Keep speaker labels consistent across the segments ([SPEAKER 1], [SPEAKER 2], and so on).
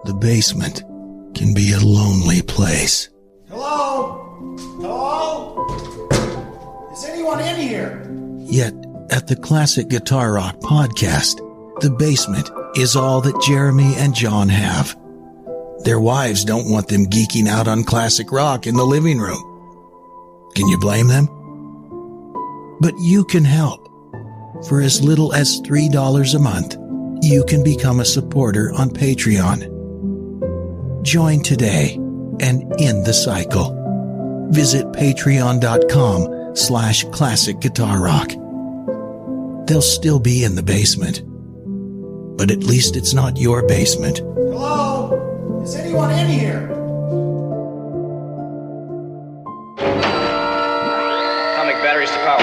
[SPEAKER 1] the basement can be a lonely place.
[SPEAKER 2] Hello? Hello? Is anyone in here?
[SPEAKER 1] Yet, at the Classic Guitar Rock podcast, the basement is all that Jeremy and John have. Their wives don't want them geeking out on classic rock in the living room. Can you blame them? But you can help. For as little as $3 a month, you can become a supporter on Patreon. Join today and end the cycle. Visit patreon.com/classicguitarrock. They'll still be in the basement, but at least it's not your basement.
[SPEAKER 2] Hello? Is anyone in here?
[SPEAKER 3] Atomic batteries to power.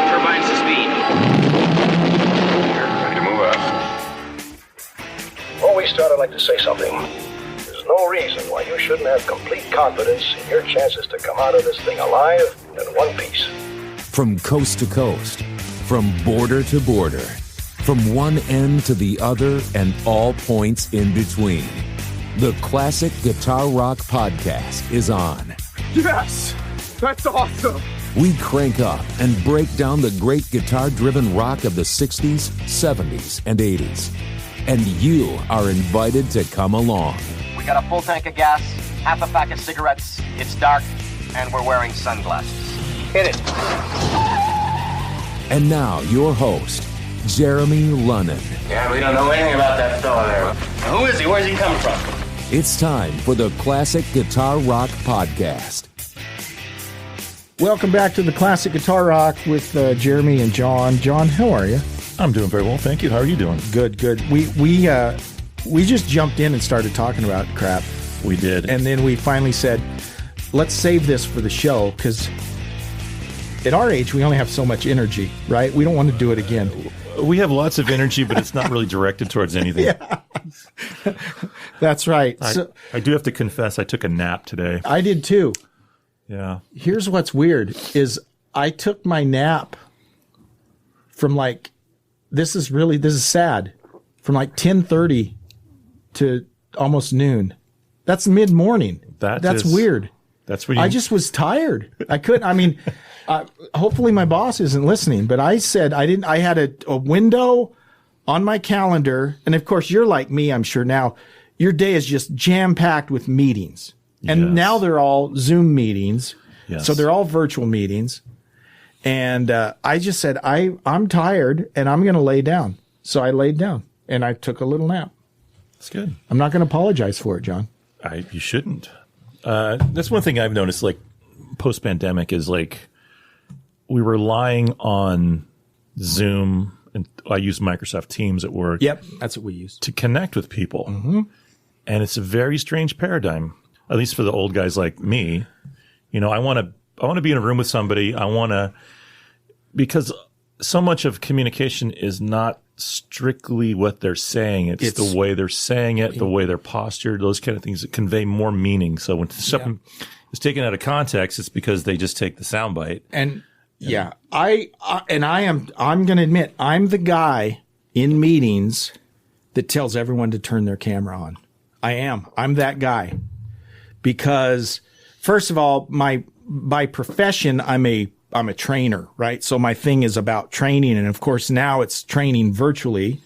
[SPEAKER 3] Turbines to speed.
[SPEAKER 4] Ready to move out. Before we start, I'd like to say something. There's no reason why you shouldn't have complete confidence in your chances to come out of this thing alive and in one piece.
[SPEAKER 5] From coast to coast, from border to border, from one end to the other and all points in between. The Classic Guitar Rock Podcast is on.
[SPEAKER 6] Yes! That's awesome!
[SPEAKER 5] We crank up and break down the great guitar-driven rock of the 60s, 70s, and 80s. And you are invited to come along.
[SPEAKER 3] We got a full tank of gas, half a pack of cigarettes, it's dark, and we're wearing sunglasses. Hit it.
[SPEAKER 5] And now, your host, Jeremy Lunnan.
[SPEAKER 3] Yeah, we don't know anything about that fella there. Who is he? Where's he coming from?
[SPEAKER 5] It's time for the Classic Guitar Rock Podcast.
[SPEAKER 7] Welcome back to the Classic Guitar Rock with Jeremy and John. John, how are you?
[SPEAKER 8] I'm doing very well, thank you. How are you doing?
[SPEAKER 7] Good. We just jumped in and started talking about crap.
[SPEAKER 8] We did.
[SPEAKER 7] And then we finally said, let's save this for the show, because at our age, we only have so much energy, right? We don't want to do it again.
[SPEAKER 8] We have lots of energy, but it's not really directed towards anything.
[SPEAKER 7] Yeah. That's right.
[SPEAKER 8] I do have to confess, I took a nap today.
[SPEAKER 7] I did too.
[SPEAKER 8] Yeah.
[SPEAKER 7] Here's what's weird is I took my nap from this is sad, from 10:30 to almost noon. That's mid-morning. That's weird.
[SPEAKER 8] That's when
[SPEAKER 7] I just was tired. I couldn't, hopefully my boss isn't listening, but I said I had a window on my calendar. And of course, you're like me, I'm sure now. Your day is just jam-packed with meetings. And now they're all Zoom meetings.
[SPEAKER 8] Yes.
[SPEAKER 7] So they're all virtual meetings. And I just said, I'm tired and I'm going to lay down. So I laid down and I took a little nap.
[SPEAKER 8] That's good.
[SPEAKER 7] I'm not going to apologize for it, John.
[SPEAKER 8] You shouldn't. That's one thing I've noticed, post-pandemic is we were relying on Zoom, and I use Microsoft Teams at work.
[SPEAKER 7] Yep, that's what we use.
[SPEAKER 8] To connect with people.
[SPEAKER 7] Mm-hmm.
[SPEAKER 8] And it's a very strange paradigm, at least for the old guys like me. I want to be in a room with somebody. Because so much of communication is not strictly what they're saying. It's the way they're saying it, the way they're postured, those kind of things that convey more meaning. So when something is taken out of context, it's because they just take the soundbite.
[SPEAKER 7] And I'm going to admit, I'm the guy in meetings that tells everyone to turn their camera on. I'm that guy. Because first of all, by profession, I'm a trainer, right? So my thing is about training. And of course, now it's training virtually.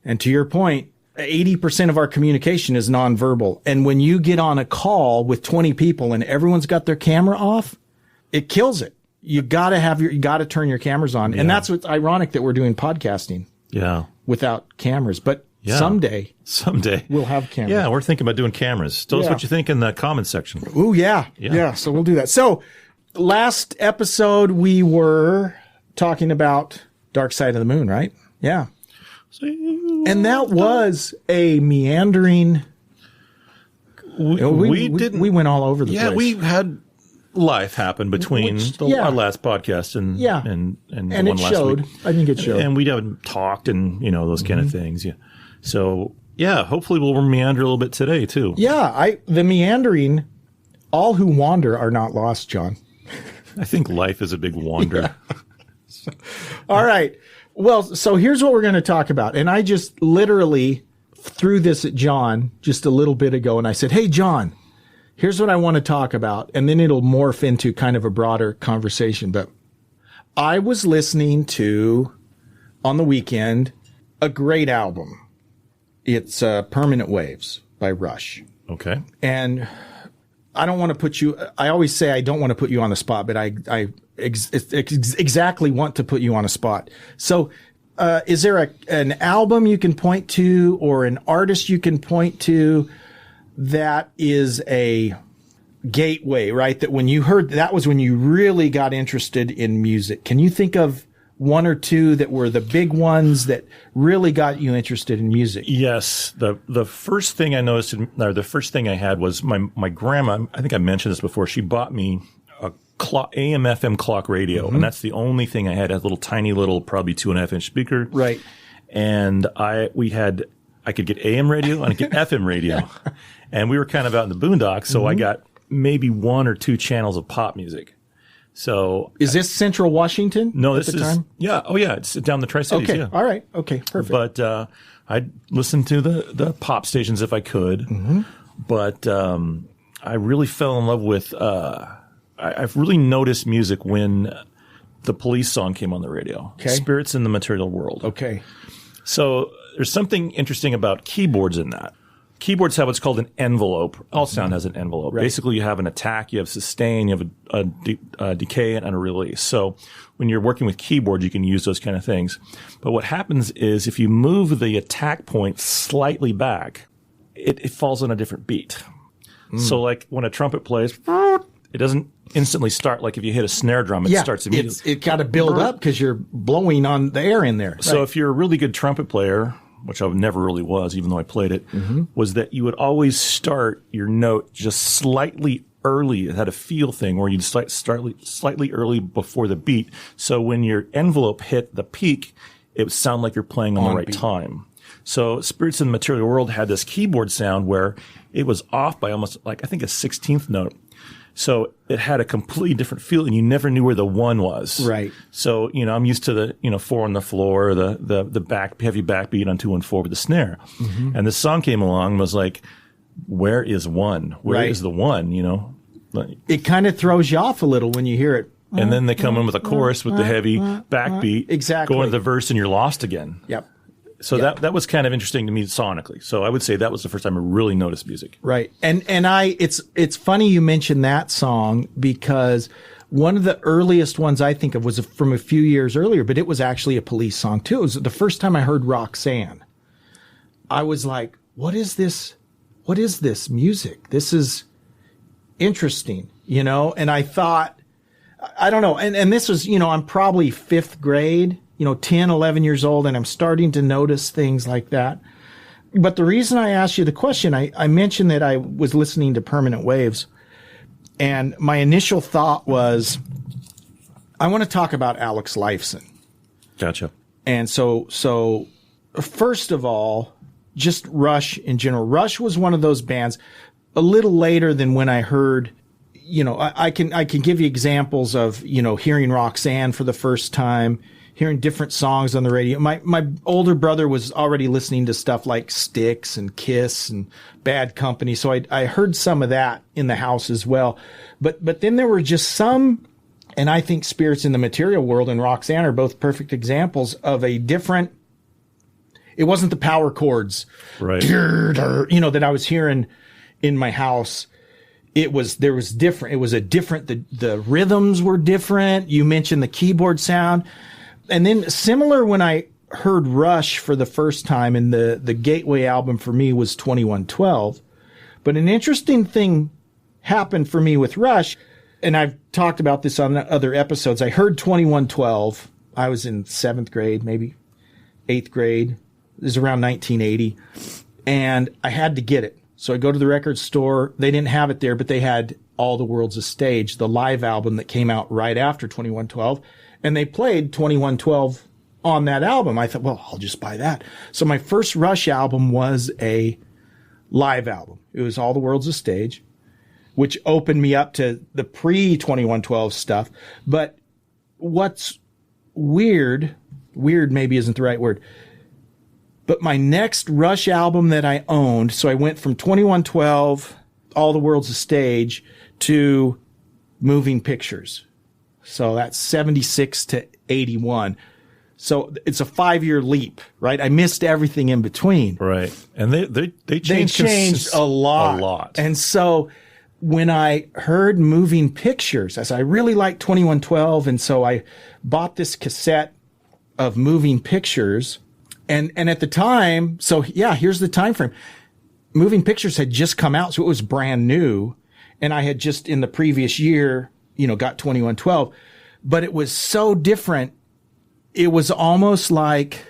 [SPEAKER 7] And to your point, 80% of our communication is nonverbal. And when you get on a call with 20 people and everyone's got their camera off, it kills it. You got to turn your cameras on. Yeah. And that's what's ironic that we're doing podcasting.
[SPEAKER 8] Yeah.
[SPEAKER 7] Without cameras. But someday we'll have cameras.
[SPEAKER 8] Yeah. We're thinking about doing cameras. Tell us what you think in the comments section.
[SPEAKER 7] Ooh, yeah. So we'll do that. So, last episode, we were talking about Dark Side of the Moon, right? Yeah. And that was a meandering. We went all over the place.
[SPEAKER 8] Yeah, we had life happen between our last podcast and the one last
[SPEAKER 7] showed.
[SPEAKER 8] Week.
[SPEAKER 7] I think it showed.
[SPEAKER 8] And we haven't talked and, those kind of things. Yeah. So, hopefully we'll meander a little bit today, too.
[SPEAKER 7] Yeah, the meandering, all who wander are not lost, John.
[SPEAKER 8] I think life is a big wander.
[SPEAKER 7] All right. Well, so here's what we're going to talk about. And I just literally threw this at John just a little bit ago, and I said, hey, John, here's what I want to talk about. And then it'll morph into kind of a broader conversation. But I was listening to, on the weekend, a great album. It's Permanent Waves by Rush.
[SPEAKER 8] Okay.
[SPEAKER 7] And I don't want to put you, I always say I don't want to put you on the spot, but I exactly want to put you on a spot. So, is there an album you can point to or an artist you can point to that is a gateway, right? That when you heard, that was when you really got interested in music. Can you think of one or two that were the big ones that really got you interested in music?
[SPEAKER 8] Yes. The first thing I noticed, or the first thing I had was my grandma, I think I mentioned this before, she bought me a AM FM clock radio, and that's the only thing I had, a little tiny little, probably 2.5-inch speaker.
[SPEAKER 7] Right.
[SPEAKER 8] And I could get AM radio and I could get FM radio. And we were kind of out in the boondocks, so I got maybe 1 or 2 channels of pop music. So
[SPEAKER 7] is this Central Washington?
[SPEAKER 8] No,
[SPEAKER 7] at
[SPEAKER 8] this
[SPEAKER 7] the
[SPEAKER 8] is
[SPEAKER 7] time?
[SPEAKER 8] Yeah. Oh yeah, it's down the Tri-Cities.
[SPEAKER 7] Okay.
[SPEAKER 8] Yeah.
[SPEAKER 7] All right. Okay. Perfect.
[SPEAKER 8] But I'd listen to the pop stations if I could. But I really fell in love with I've really noticed music when the Police song came on the radio.
[SPEAKER 7] Okay.
[SPEAKER 8] Spirits in the Material World.
[SPEAKER 7] Okay.
[SPEAKER 8] So there's something interesting about keyboards in that. Keyboards have what's called an envelope. All sound has an envelope.
[SPEAKER 7] Right.
[SPEAKER 8] Basically, you have an attack, you have sustain, you have a decay, and a release. So when you're working with keyboards, you can use those kind of things. But what happens is if you move the attack point slightly back, it falls on a different beat. So like when a trumpet plays, it doesn't instantly start like if you hit a snare drum, it starts immediately.
[SPEAKER 7] It got to build up because you're blowing on the air in there.
[SPEAKER 8] So if you're a really good trumpet player, which I never really was, even though I played it, was that you would always start your note just slightly early. It had a feel thing where you'd start slightly early before the beat. So when your envelope hit the peak, it would sound like you're playing on the right time. So Spirits in the Material World had this keyboard sound where it was off by almost like, I think, a 16th note. So it had a completely different feel, and you never knew where the 1 was.
[SPEAKER 7] Right.
[SPEAKER 8] So, I'm used to the, 4 on the floor, the heavy backbeat on 2 and 4 with the snare. And this song came along and was like, where is 1? Where is the 1,
[SPEAKER 7] It kind of throws you off a little when you hear it.
[SPEAKER 8] And then they come in with a chorus with the heavy backbeat.
[SPEAKER 7] Exactly.
[SPEAKER 8] Go into the verse and you're lost again.
[SPEAKER 7] Yep.
[SPEAKER 8] So that was kind of interesting to me sonically. So I would say that was the first time I really noticed music.
[SPEAKER 7] Right. And it's funny you mentioned that song because one of the earliest ones I think of was from a few years earlier, but it was actually a Police song too. It was the first time I heard Roxanne. I was like, what is this? What is this music? This is interesting, and I thought, I don't know. And this was, I'm probably 5th grade, 10, 11 years old, and I'm starting to notice things like that. But the reason I asked you the question, I mentioned that I was listening to Permanent Waves, and my initial thought was, I want to talk about Alex Lifeson.
[SPEAKER 8] Gotcha. And
[SPEAKER 7] so first of all, just Rush in general. Rush was one of those bands a little later than when I heard, I can give you examples of, hearing Roxanne for the first time, hearing different songs on the radio. My older brother was already listening to stuff like Styx and Kiss and Bad Company. So I heard some of that in the house as well. But then there were just some, and I think Spirits in the Material World and Roxanne are both perfect examples of a different, it wasn't the power chords,
[SPEAKER 8] right?
[SPEAKER 7] That I was hearing in my house. There was different. It was the rhythms were different. You mentioned the keyboard sound. And then similar when I heard Rush for the first time, and the gateway album for me was 2112. But an interesting thing happened for me with Rush, and I've talked about this on other episodes. I heard 2112. I was in 7th grade, maybe 8th grade. It was around 1980. And I had to get it. So I go to the record store. They didn't have it there, but they had All the World's a Stage, the live album that came out right after 2112. And they played 2112 on that album. I thought, well, I'll just buy that. So my first Rush album was a live album. It was All the World's a Stage, which opened me up to the pre-2112 stuff. But what's weird maybe isn't the right word. But my next Rush album that I owned, so I went from 2112, All the World's a Stage, to Moving Pictures. So that's 76 to 81. So it's a 5-year leap, right? I missed everything in between.
[SPEAKER 8] Right. And they changed
[SPEAKER 7] a lot. And so when I heard Moving Pictures, as I really liked 2112, and so I bought this cassette of Moving Pictures. And at the time, so yeah, here's the time frame. Moving Pictures had just come out, so it was brand new. And I had just in the previous year, got 2112. But it was so different. It was almost like,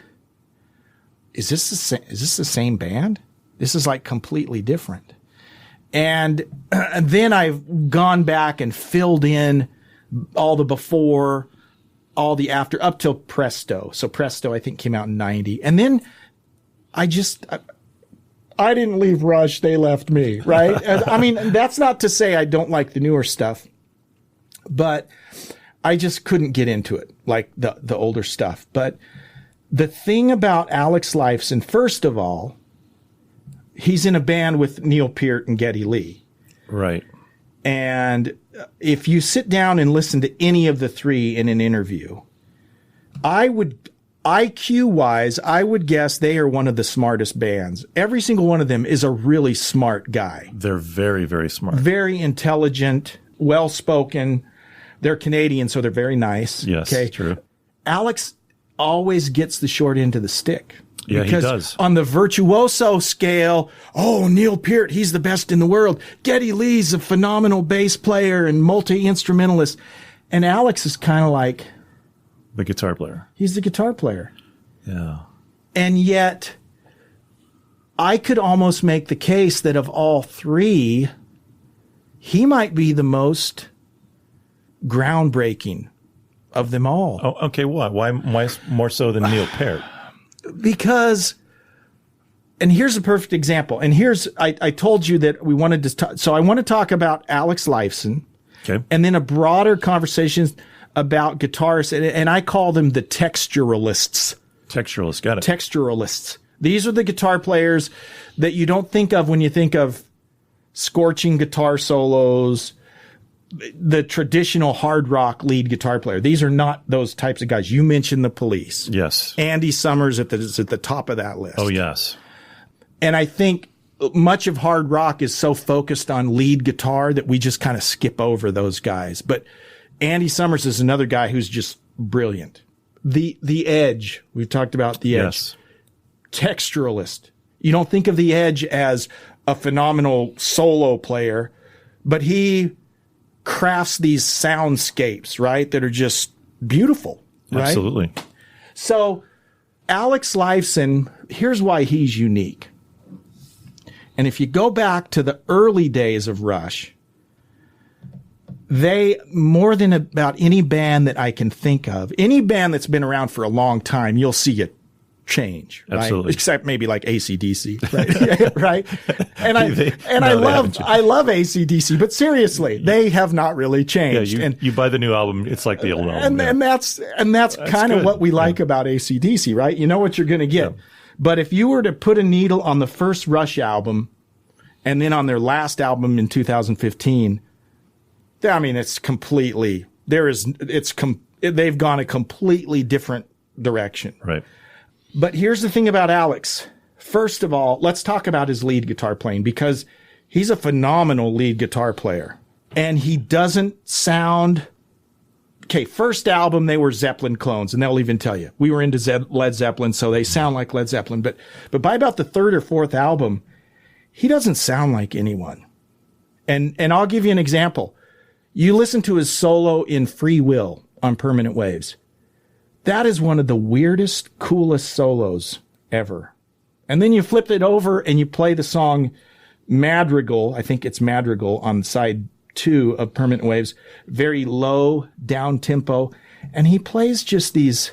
[SPEAKER 7] is this the same band? This is like completely different. And then I've gone back and filled in all the before, all the after, up till Presto. So Presto, I think, came out in 90. And then I didn't leave Rush, they left me, right? I mean, that's not to say I don't like the newer stuff, but I just couldn't get into it, like the older stuff. But the thing about Alex Lifeson, first of all, he's in a band with Neil Peart and Geddy Lee.
[SPEAKER 8] Right.
[SPEAKER 7] And if you sit down and listen to any of the three in an interview, IQ-wise, I would guess they are one of the smartest bands. Every single one of them is a really smart guy.
[SPEAKER 8] They're very, very smart.
[SPEAKER 7] Very intelligent, well-spoken. They're Canadian, so they're very nice.
[SPEAKER 8] Yes,
[SPEAKER 7] okay?
[SPEAKER 8] True.
[SPEAKER 7] Alex always gets the short end of the stick.
[SPEAKER 8] Yeah,
[SPEAKER 7] because
[SPEAKER 8] he does.
[SPEAKER 7] On the virtuoso scale, Neil Peart, he's the best in the world. Geddy Lee's a phenomenal bass player and multi-instrumentalist. And Alex is kind of like...
[SPEAKER 8] the guitar player.
[SPEAKER 7] He's the guitar player.
[SPEAKER 8] Yeah.
[SPEAKER 7] And yet, I could almost make the case that of all three, he might be the most groundbreaking of them all.
[SPEAKER 8] Oh, okay. Why? Why more so than Neil Peart?
[SPEAKER 7] Because, and here's a perfect example. And I told you that we wanted to talk. So I want to talk about Alex Lifeson.
[SPEAKER 8] Okay.
[SPEAKER 7] And then a broader conversation about guitarists. And I call them the texturalists.
[SPEAKER 8] Texturalists, got it.
[SPEAKER 7] Texturalists. These are the guitar players that you don't think of when you think of scorching guitar solos, the traditional hard rock lead guitar player. These are not those types of guys. You mentioned the Police.
[SPEAKER 8] Yes.
[SPEAKER 7] Andy Summers is at the top of that list.
[SPEAKER 8] Oh, yes.
[SPEAKER 7] And I think much of hard rock is so focused on lead guitar that we just kind of skip over those guys. But Andy Summers is another guy who's just brilliant. The Edge. We've talked about the Edge.
[SPEAKER 8] Yes.
[SPEAKER 7] Texturalist. You don't think of the Edge as a phenomenal solo player, but he crafts these soundscapes, right, that are just beautiful, right?
[SPEAKER 8] Absolutely.
[SPEAKER 7] So Alex Lifeson, here's why he's unique. And if you go back to the early days of Rush, they, more than about any band that I can think of, any band that's been around for a long time, you'll see it change, right?
[SPEAKER 8] Absolutely.
[SPEAKER 7] Except maybe like AC/DC, right? Right? And I love AC/DC, but seriously, they have not really changed.
[SPEAKER 8] Yeah, you buy the new album, it's like the old album.
[SPEAKER 7] And that's kind of what we like about AC/DC, right? You know what you're going to get. Yeah. But if you were to put a needle on the first Rush album and then on their last album in 2015, I mean, they've gone a completely different direction.
[SPEAKER 8] Right.
[SPEAKER 7] But here's the thing about Alex. First of all, let's talk about his lead guitar playing, because he's a phenomenal lead guitar player. And he doesn't sound... Okay, first album, they were Zeppelin clones, and they'll even tell you. We were into Led Zeppelin, so they sound like Led Zeppelin. But by about the third or fourth album, he doesn't sound like anyone. And I'll give you an example. You listen to his solo in Free Will on Permanent Waves. That is one of the weirdest, coolest solos ever. And then you flip it over and you play the song Madrigal. I think it's Madrigal on side 2 of Permanent Waves. Very low, down tempo. And he plays just these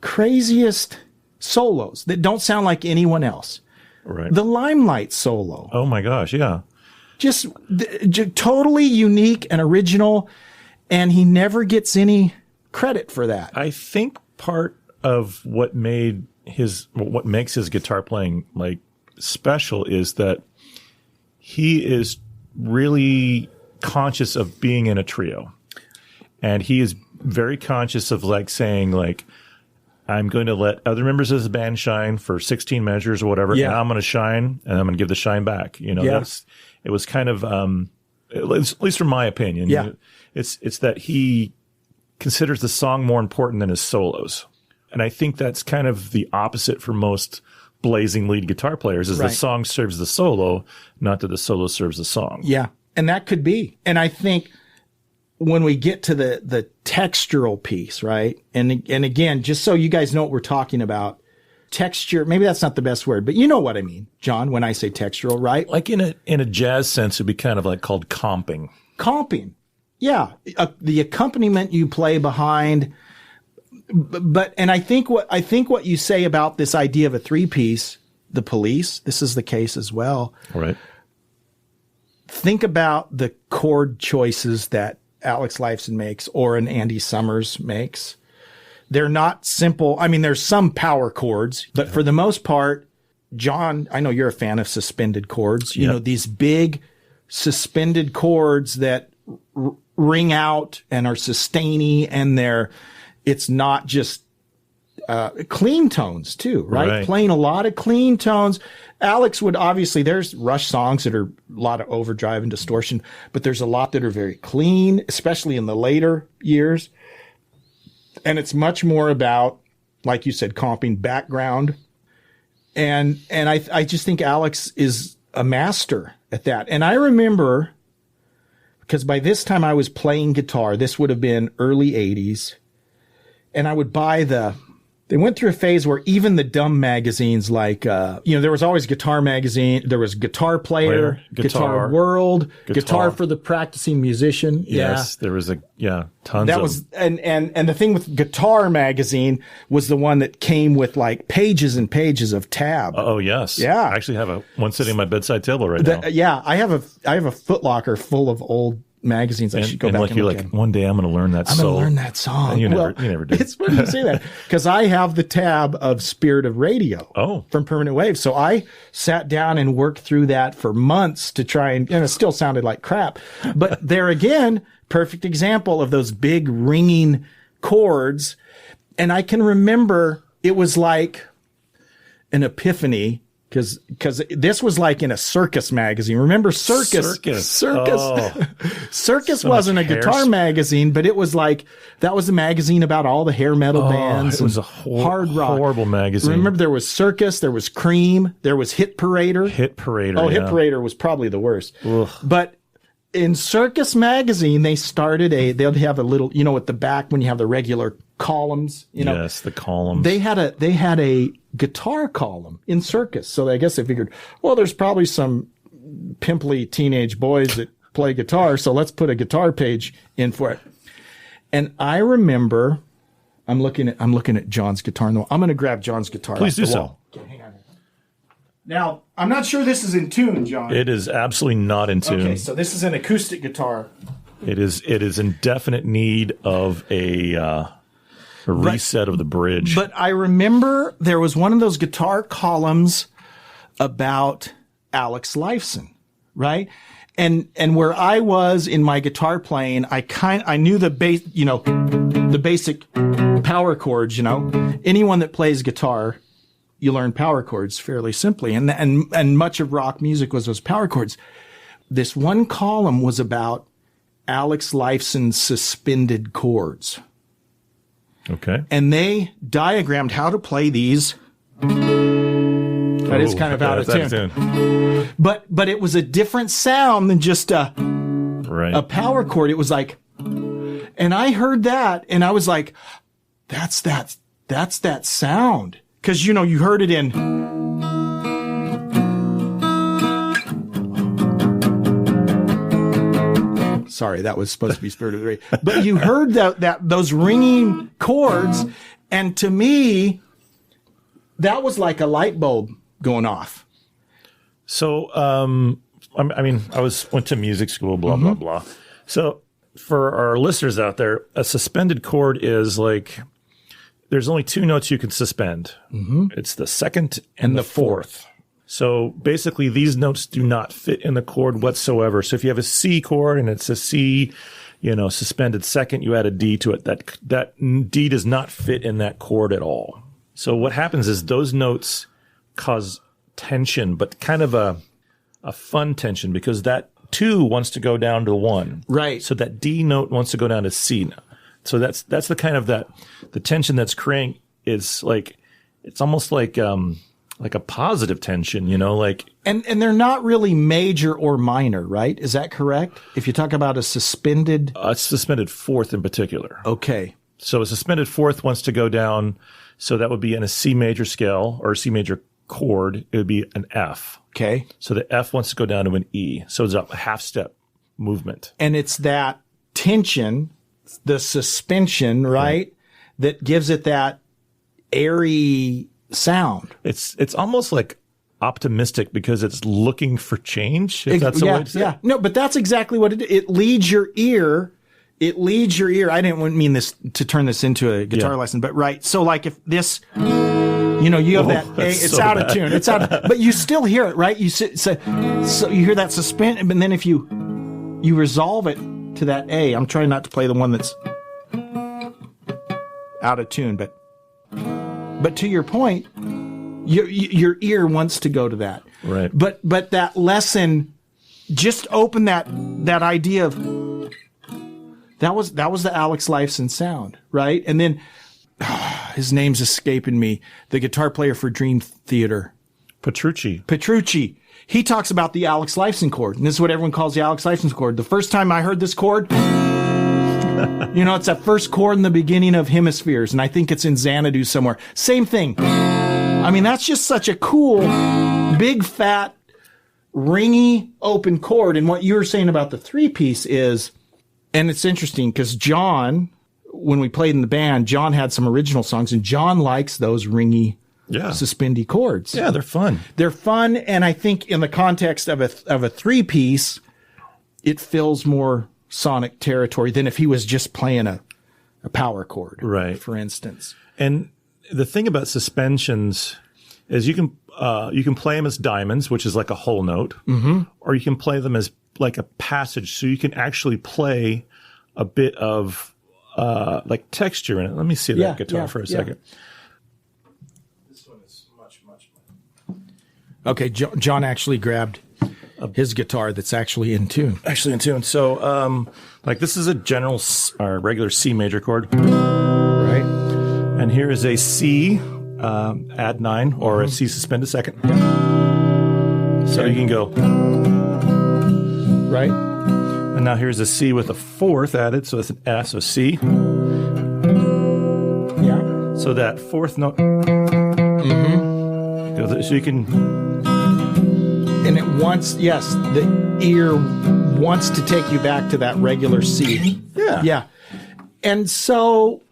[SPEAKER 7] craziest solos that don't sound like anyone else.
[SPEAKER 8] Right.
[SPEAKER 7] The Limelight solo.
[SPEAKER 8] Oh my gosh, yeah.
[SPEAKER 7] Just totally unique and original. And he never gets any credit for that.
[SPEAKER 8] I think part of what made what makes his guitar playing like special is that he is really conscious of being in a trio, and he is very conscious of like saying like, I'm going to let other members of the band shine for 16 measures or whatever, and I'm going to shine, and I'm going to give the shine back. You know, it was kind of, at least from my opinion, it's that he considers the song more important than his solos. And I think that's kind of the opposite for most blazing lead guitar players, is the song serves the solo, not that the solo serves the song. Yeah.
[SPEAKER 7] And that could be. And I think when we get to the textural piece, right? And again, just so you guys know what we're talking about, texture, maybe that's not the best word, but you know what I mean, John, when I say textural, right?
[SPEAKER 8] Like in a jazz sense, it'd be kind of like called comping.
[SPEAKER 7] Comping. Yeah. The accompaniment you play behind. And I think what you say about this idea of a 3-piece, the Police, this is the case as well.
[SPEAKER 8] Right.
[SPEAKER 7] Think about the chord choices that Alex Lifeson makes or an Andy Summers makes. They're not simple. I mean, there's some power chords, but for the most part, John, I know you're a fan of suspended chords. You know, these big suspended chords that ring out and are sustainy, and it's not just clean tones too, right? Playing a lot of clean tones. Alex would obviously, there's Rush songs that are a lot of overdrive and distortion, but there's a lot that are very clean, especially in the later years. And it's much more about, like you said, comping background. And I just think Alex is a master at that. And I remember, because by this time I was playing guitar, this would have been early 80s. And I would buy they went through a phase where even the dumb magazines like, there was always Guitar Magazine, there was Guitar Player, Guitar World, Guitar for the Practicing Musician.
[SPEAKER 8] Yes, there was tons
[SPEAKER 7] that
[SPEAKER 8] of
[SPEAKER 7] was, and the thing with Guitar Magazine was the one that came with like pages and pages of tab.
[SPEAKER 8] Oh, yes.
[SPEAKER 7] Yeah.
[SPEAKER 8] I actually have one sitting on my bedside table right now.
[SPEAKER 7] Yeah, I have a footlocker full of old magazines. I should go back and look at.
[SPEAKER 8] One day I'm going to learn that song.
[SPEAKER 7] I'm going to learn that song.
[SPEAKER 8] And you never did.
[SPEAKER 7] It's funny you say that, because I have the tab of Spirit of Radio from Permanent Wave. So I sat down and worked through that for months to try and it still sounded like crap. But there again, perfect example of those big ringing chords. And I can remember it was like an epiphany. Because this was like in a Circus magazine. Remember Circus?
[SPEAKER 8] Oh.
[SPEAKER 7] Circus
[SPEAKER 8] So
[SPEAKER 7] wasn't a
[SPEAKER 8] much
[SPEAKER 7] guitar magazine, but it was like, that was a magazine about all the hair metal bands.
[SPEAKER 8] It was a
[SPEAKER 7] hard rock.
[SPEAKER 8] horrible magazine.
[SPEAKER 7] Remember, there was Circus, there was Cream, there was Hit Parader.
[SPEAKER 8] Hit Parader.
[SPEAKER 7] Oh, Hit Parader was probably the worst.
[SPEAKER 8] Ugh.
[SPEAKER 7] But in Circus magazine, they started they'd have a little, at the back when you have the regular columns,
[SPEAKER 8] Yes, the columns.
[SPEAKER 7] They had a guitar column in Circus. So I guess they figured, well, there's probably some pimply teenage boys that play guitar, so let's put a guitar page in for it. And I remember, I'm looking at John's guitar on the wall. I'm going to grab John's guitar.
[SPEAKER 8] Please do so.
[SPEAKER 7] Wall. Okay, hang on. Now, I'm not sure this is in tune, John.
[SPEAKER 8] It is absolutely not in tune.
[SPEAKER 7] Okay, so this is an acoustic guitar.
[SPEAKER 8] It is in definite need of a reset of the bridge.
[SPEAKER 7] But I remember there was one of those guitar columns about Alex Lifeson, right? And where I was in my guitar playing, I knew the basic power chords, Anyone that plays guitar, you learn power chords fairly simply. And much of rock music was those power chords. This one column was about Alex Lifeson's suspended chords.
[SPEAKER 8] Okay.
[SPEAKER 7] And they diagrammed how to play these. That is kind of out of tune. But it was a different sound than just a power chord. It was like, and I heard that and I was like, that's that sound. Because, you heard it in. Sorry, that was supposed to be Spirit of the Radio. But you heard those ringing chords, and to me, that was like a light bulb going off.
[SPEAKER 8] So, I went to music school, blah, blah, blah. So for our listeners out there, a suspended chord is like, there's only two notes you can suspend. Mm-hmm. It's the second and the fourth. So basically, these notes do not fit in the chord whatsoever. So if you have a C chord and it's a C, suspended second, you add a D to it. That D does not fit in that chord at all. So what happens is those notes cause tension, but kind of a fun tension, because that 2 wants to go down to 1.
[SPEAKER 7] Right.
[SPEAKER 8] So that D note wants to go down to C. So that's the kind of the tension that's creating is like, it's almost like a positive tension,
[SPEAKER 7] And they're not really major or minor, right? Is that correct? If you talk about a suspended.
[SPEAKER 8] Suspended fourth in particular.
[SPEAKER 7] Okay.
[SPEAKER 8] So a suspended fourth wants to go down. So that would be in a C major scale or a C major chord. It would be an F.
[SPEAKER 7] Okay.
[SPEAKER 8] So the F wants to go down to an E. So it's a half step movement.
[SPEAKER 7] And it's that tension, the suspension, right? That gives it that airy sound.
[SPEAKER 8] It's almost like optimistic because it's looking for change, if that's the way to say it.
[SPEAKER 7] Yeah. No, but that's exactly what it leads your ear. It leads your ear. I didn't mean this to turn this into a guitar lesson, but right. So like if this, you have that A, it's so out of tune. It's out, but you still hear it, right? So you hear that suspension, but then if you resolve it to that A, I'm trying not to play the one that's out of tune, but to your point, your ear wants to go to that.
[SPEAKER 8] Right.
[SPEAKER 7] But that lesson just opened that idea of that was the Alex Lifeson sound, right? And then his name's escaping me. The guitar player for Dream Theater. Petrucci. He talks about the Alex Lifeson chord, and this is what everyone calls the Alex Lifeson chord. The first time I heard this chord, it's that first chord in the beginning of Hemispheres, and I think it's in Xanadu somewhere. Same thing. I mean, that's just such a cool, big, fat, ringy, open chord. And what you were saying about the 3-piece is, and it's interesting because John, when we played in the band, John had some original songs, and John likes those ringy, suspendy chords.
[SPEAKER 8] Yeah, they're fun.
[SPEAKER 7] They're fun, and I think in the context of a 3-piece, it fills more sonic territory than if he was just playing a power chord,
[SPEAKER 8] right? For
[SPEAKER 7] instance.
[SPEAKER 8] And the thing about suspensions is you can play them as diamonds, which is like a whole note, or you can play them as like a passage, so you can actually play a bit of like texture in it. Let me see that guitar for a second. This one is much.
[SPEAKER 7] Okay, John actually grabbed his guitar that's actually in tune.
[SPEAKER 8] So, like this is a general regular C major chord,
[SPEAKER 7] right?
[SPEAKER 8] And here is a C add 9 or a C suspended second. So you can go
[SPEAKER 7] right.
[SPEAKER 8] And now here's a C with a fourth added, so it's an F, so C.
[SPEAKER 7] Yeah.
[SPEAKER 8] So that fourth note. So you can.
[SPEAKER 7] And it wants, the ear wants to take you back to that regular C. Yeah. And so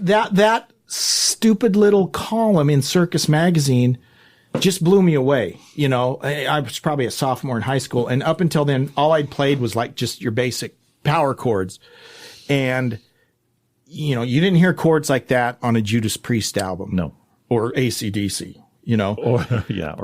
[SPEAKER 7] that stupid little column in Circus Magazine just blew me away. I was probably a sophomore in high school, and up until then, all I'd played was like just your basic power chords. And, you didn't hear chords like that on a Judas Priest album.
[SPEAKER 8] No.
[SPEAKER 7] Or AC/DC.
[SPEAKER 8] Or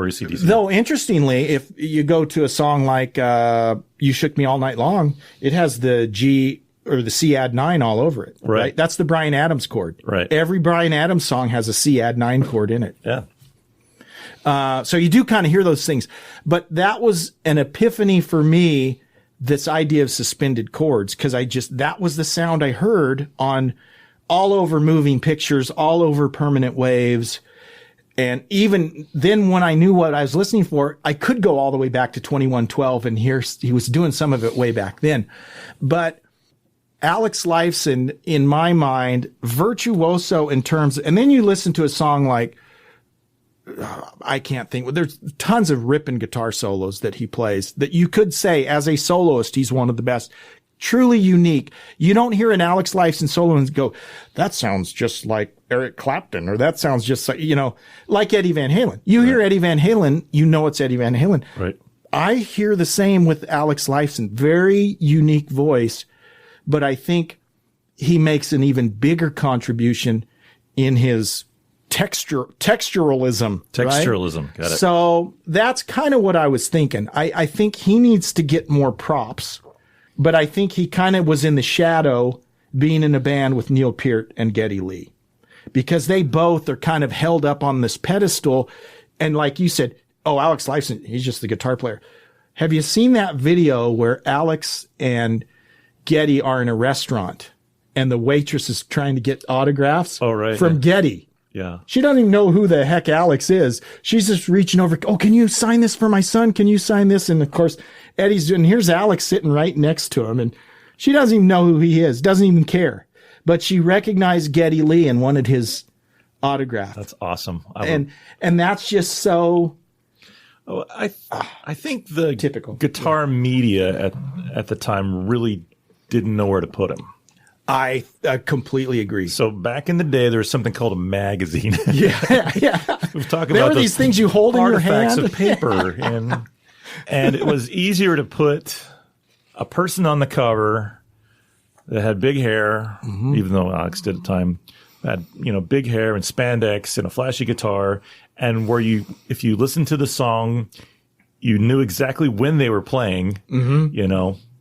[SPEAKER 8] AC/DC.
[SPEAKER 7] Though, interestingly, if you go to a song like You Shook Me All Night Long, it has the G or the C add 9 all over it. Right. That's the Bryan Adams chord.
[SPEAKER 8] Right.
[SPEAKER 7] Every Bryan Adams song has a C add 9 chord in it.
[SPEAKER 8] Yeah.
[SPEAKER 7] So you do kind of hear those things. But that was an epiphany for me, this idea of suspended chords, because that was the sound I heard on all over Moving Pictures, all over Permanent Waves. And even then, when I knew what I was listening for, I could go all the way back to 2112 and hear he was doing some of it way back then. But Alex Lifeson, in my mind, virtuoso in terms, and then you listen to a song like, I can't think, there's tons of ripping guitar solos that he plays that you could say as a soloist, he's one of the best. Truly unique. You don't hear an Alex Lifeson solo and go, that sounds just like Eric Clapton, or that sounds just like, like Eddie Van Halen. You hear Eddie Van Halen, it's Eddie Van Halen.
[SPEAKER 8] Right.
[SPEAKER 7] I hear the same with Alex Lifeson. Very unique voice, but I think he makes an even bigger contribution in his texturalism.
[SPEAKER 8] Texturalism,
[SPEAKER 7] right?
[SPEAKER 8] got it.
[SPEAKER 7] So that's kind of what I was thinking. I think he needs to get more props, but I think he kind of was in the shadow being in a band with Neil Peart and Geddy Lee, because they both are kind of held up on this pedestal. And like you said, oh, Alex Lifeson, he's just the guitar player. Have you seen that video where Alex and Geddy are in a restaurant and the waitress is trying to get autographs from Geddy?
[SPEAKER 8] Yeah.
[SPEAKER 7] She doesn't even know who the heck Alex is. She's just reaching over. Oh, can you sign this for my son? Can you sign this? And of course, Eddie's doing, here's Alex sitting right next to him. And she doesn't even know who he is, doesn't even care. But she recognized Geddy Lee and wanted his autograph.
[SPEAKER 8] That's awesome.
[SPEAKER 7] And that's just so.
[SPEAKER 8] Oh, I think the
[SPEAKER 7] typical
[SPEAKER 8] guitar media at the time really didn't know where to put him.
[SPEAKER 7] I completely agree.
[SPEAKER 8] So back in the day, there was something called a magazine.
[SPEAKER 7] Yeah.
[SPEAKER 8] We've talked
[SPEAKER 7] there
[SPEAKER 8] about
[SPEAKER 7] were these things you hold in your
[SPEAKER 8] artifacts
[SPEAKER 7] hand.
[SPEAKER 8] of paper, and it was easier to put a person on the cover that had big hair, even though Alex did at the time, had big hair and spandex and a flashy guitar, and where if you listened to the song, you knew exactly when they were playing.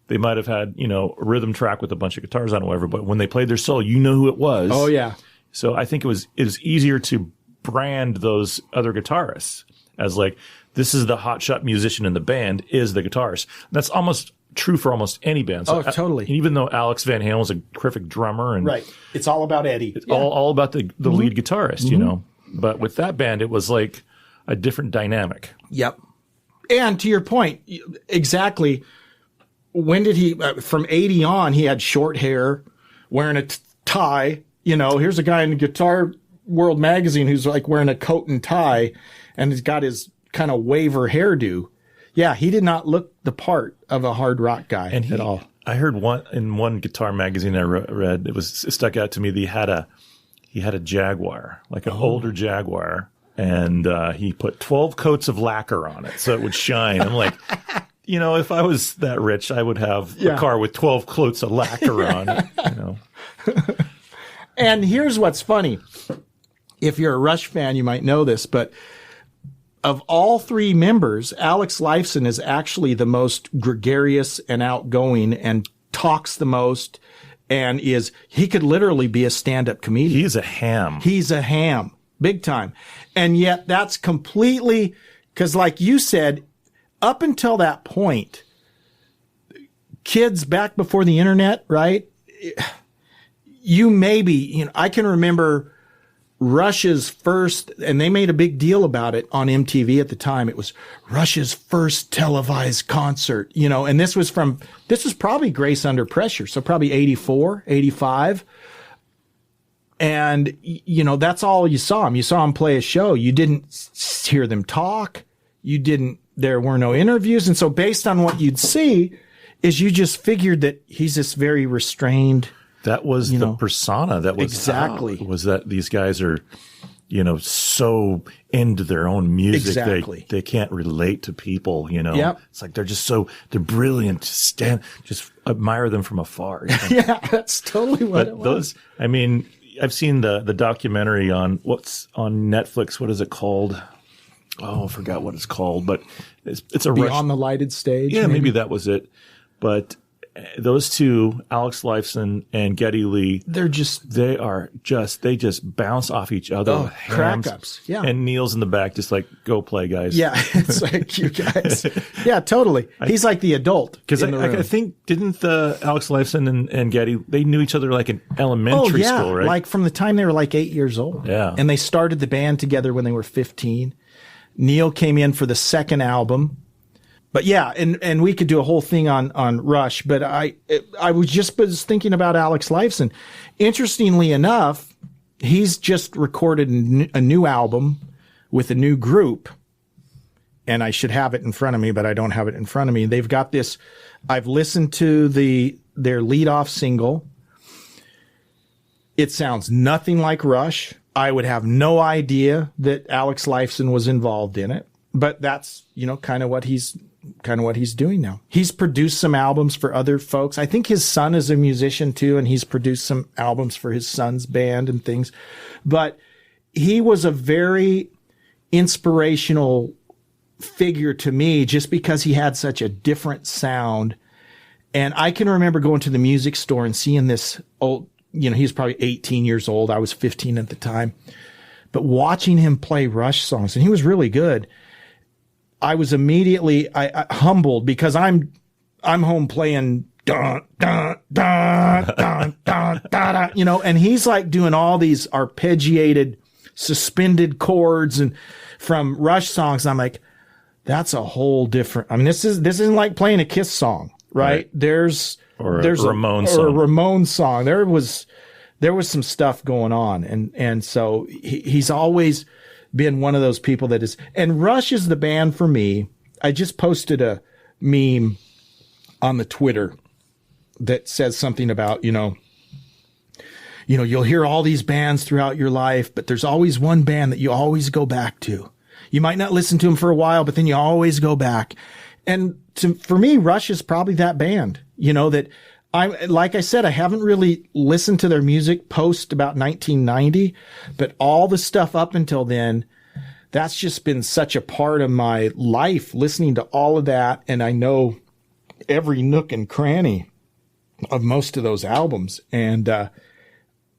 [SPEAKER 8] They might have had, a rhythm track with a bunch of guitars on it, whatever, but when they played their solo, you know who it was.
[SPEAKER 7] Oh, yeah.
[SPEAKER 8] So I think it was easier to brand those other guitarists as like, this is the hotshot musician in the band is the guitarist. That's almost true for almost any band. So
[SPEAKER 7] totally.
[SPEAKER 8] Even though Alex Van Halen was a terrific drummer.
[SPEAKER 7] Right. It's all about Eddie.
[SPEAKER 8] It's all about the lead guitarist, But with that band, it was like a different dynamic.
[SPEAKER 7] Yep. And to your point, exactly. When did he, from 80 on, he had short hair, wearing a tie. Here's a guy in the Guitar World magazine who's like wearing a coat and tie, and he's got his kind of waver hairdo. Yeah, he did not look the part of a hard rock guy at all.
[SPEAKER 8] I heard one guitar magazine I read, it stuck out to me that he had a Jaguar, like an older Jaguar, and he put 12 coats of lacquer on it so it would shine. I'm like, if I was that rich, I would have a car with 12 coats of lacquer on it.
[SPEAKER 7] And here's what's funny. If you're a Rush fan, you might know this, but of all three members, Alex Lifeson is actually the most gregarious and outgoing and talks the most and he could literally be a stand-up comedian.
[SPEAKER 8] He's a ham.
[SPEAKER 7] He's a ham. Big time. And yet that's completely, because like you said, up until that point, kids back before the internet, right? I can remember Rush's first, and they made a big deal about it on MTV at the time. It was Rush's first televised concert, and this was probably Grace Under Pressure. So probably 84, 85. And, that's all you saw him. You saw him play a show. You didn't hear them talk. There were no interviews. And so based on what you'd see is you just figured that he's this very restrained.
[SPEAKER 8] That was the persona that was
[SPEAKER 7] exactly
[SPEAKER 8] was that these guys are, so into their own music.
[SPEAKER 7] Exactly.
[SPEAKER 8] They can't relate to people,
[SPEAKER 7] Yep.
[SPEAKER 8] It's like they're brilliant. Just admire them from afar.
[SPEAKER 7] Yeah, that's totally what it was.
[SPEAKER 8] I've seen the documentary on what's on Netflix. What is it called? Oh, I forgot what it's called, but it's a
[SPEAKER 7] Beyond the Lighted Stage.
[SPEAKER 8] Yeah, maybe that was it. But those two, Alex Lifeson and Geddy Lee, they just bounce off each other.
[SPEAKER 7] Oh, crack ups. Yeah.
[SPEAKER 8] And Neil's in the back, just like, go play, guys.
[SPEAKER 7] Yeah. It's like, you guys. Yeah, totally. He's like the adult.
[SPEAKER 8] Because I think, didn't the Alex Lifeson and Geddy, they knew each other like in elementary school, right?
[SPEAKER 7] Like from the time they were like 8 years old.
[SPEAKER 8] Yeah.
[SPEAKER 7] And they started the band together when they were 15. Neil came in for the second album. But yeah, and we could do a whole thing on Rush, but I was thinking about Alex Lifeson. Interestingly enough, he's just recorded a new album with a new group, and I should have it in front of me, but I don't have it in front of me. They've got this. I've listened to their lead-off single. It sounds nothing like Rush. I would have no idea that Alex Lifeson was involved in it, but that's kind of what he's kind of what he's doing now. He's produced some albums for other folks. I think his son is a musician too, and he's produced some albums for his son's band and things. But he was a very inspirational figure to me just because he had such a different sound. And I can remember going to the music store and seeing this old, he was probably 18 years old. I was 15 at the time. But watching him play Rush songs, and he was really good, I was immediately humbled because I'm home playing dun dun dun dun dun dun, and he's like doing all these arpeggiated, suspended chords and from Rush songs. I'm like, that's a whole different. I mean, this isn't like playing a Kiss song, right? There's
[SPEAKER 8] a Ramones
[SPEAKER 7] song. There was some stuff going on, and so he's always been one of those people that is, and Rush is the band for me. I just posted a meme on the Twitter that says something about, you'll hear all these bands throughout your life, but there's always one band that you always go back to. You might not listen to them for a while, but then you always go back. And for me, Rush is probably that band, that like I said, I haven't really listened to their music post about 1990, but all the stuff up until then, that's just been such a part of my life, listening to all of that. And I know every nook and cranny of most of those albums. And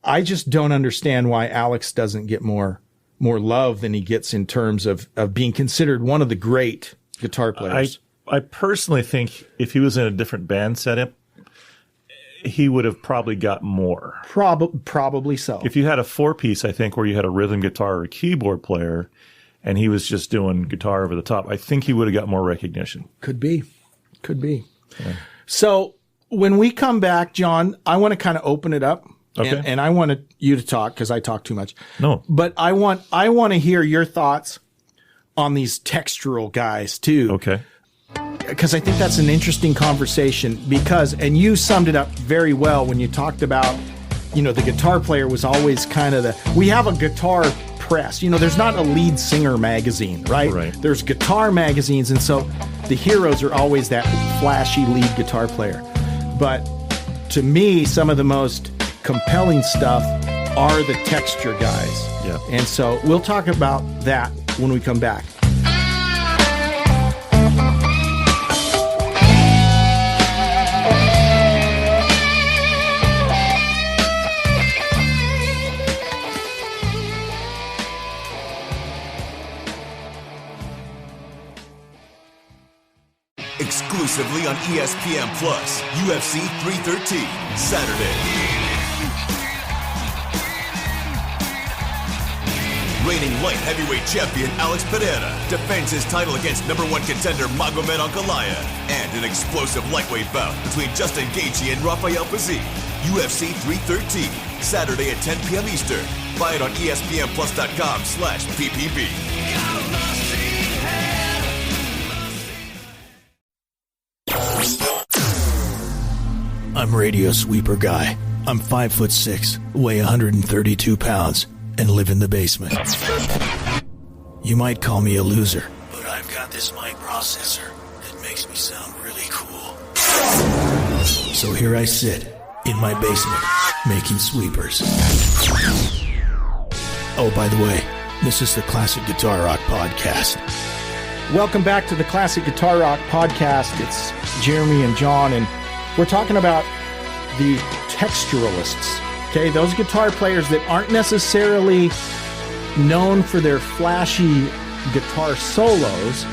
[SPEAKER 7] I just don't understand why Alex doesn't get more love than he gets in terms of being considered one of the great guitar players.
[SPEAKER 8] I personally think if he was in a different band setup, he would have probably got more.
[SPEAKER 7] Probably so.
[SPEAKER 8] If you had a 4-piece, I think, where you had a rhythm guitar or a keyboard player, and he was just doing guitar over the top, I think he would have got more recognition.
[SPEAKER 7] Could be. Yeah. So when we come back, John, I want to kind of open it up.
[SPEAKER 8] Okay.
[SPEAKER 7] And I wanted you to talk because I talk too much.
[SPEAKER 8] No.
[SPEAKER 7] But I want to hear your thoughts on these textural guys too.
[SPEAKER 8] Okay.
[SPEAKER 7] Because I think that's an interesting conversation and you summed it up very well when you talked about, the guitar player was always kind of we have a guitar press, there's not a lead singer magazine, right?
[SPEAKER 8] Right.
[SPEAKER 7] There's guitar magazines. And so the heroes are always that flashy lead guitar player. But to me, some of the most compelling stuff are the texture guys.
[SPEAKER 8] Yeah.
[SPEAKER 7] And so we'll talk about that when we come back.
[SPEAKER 9] Exclusively on ESPN Plus, UFC 313, Saturday. Reigning light heavyweight champion Alex Pereira defends his title against #1 contender Magomed Ankalaev, and an explosive lightweight bout between Justin Gaethje and Rafael Fiziev. UFC 313, Saturday at 10 p.m. Eastern. Buy it on ESPNplus.com/PPB.
[SPEAKER 1] I'm Radio Sweeper Guy. I'm 5'6", weigh 132 pounds, and live in the basement. You might call me a loser, but I've got this mic processor that makes me sound really cool. So here I sit in my basement making sweepers. Oh, by the way, this is the Classic Guitar Rock Podcast.
[SPEAKER 7] Welcome back to the Classic Guitar Rock Podcast. It's Jeremy and John, and we're talking about the texturalists, okay? Those guitar players that aren't necessarily known for their flashy guitar solos,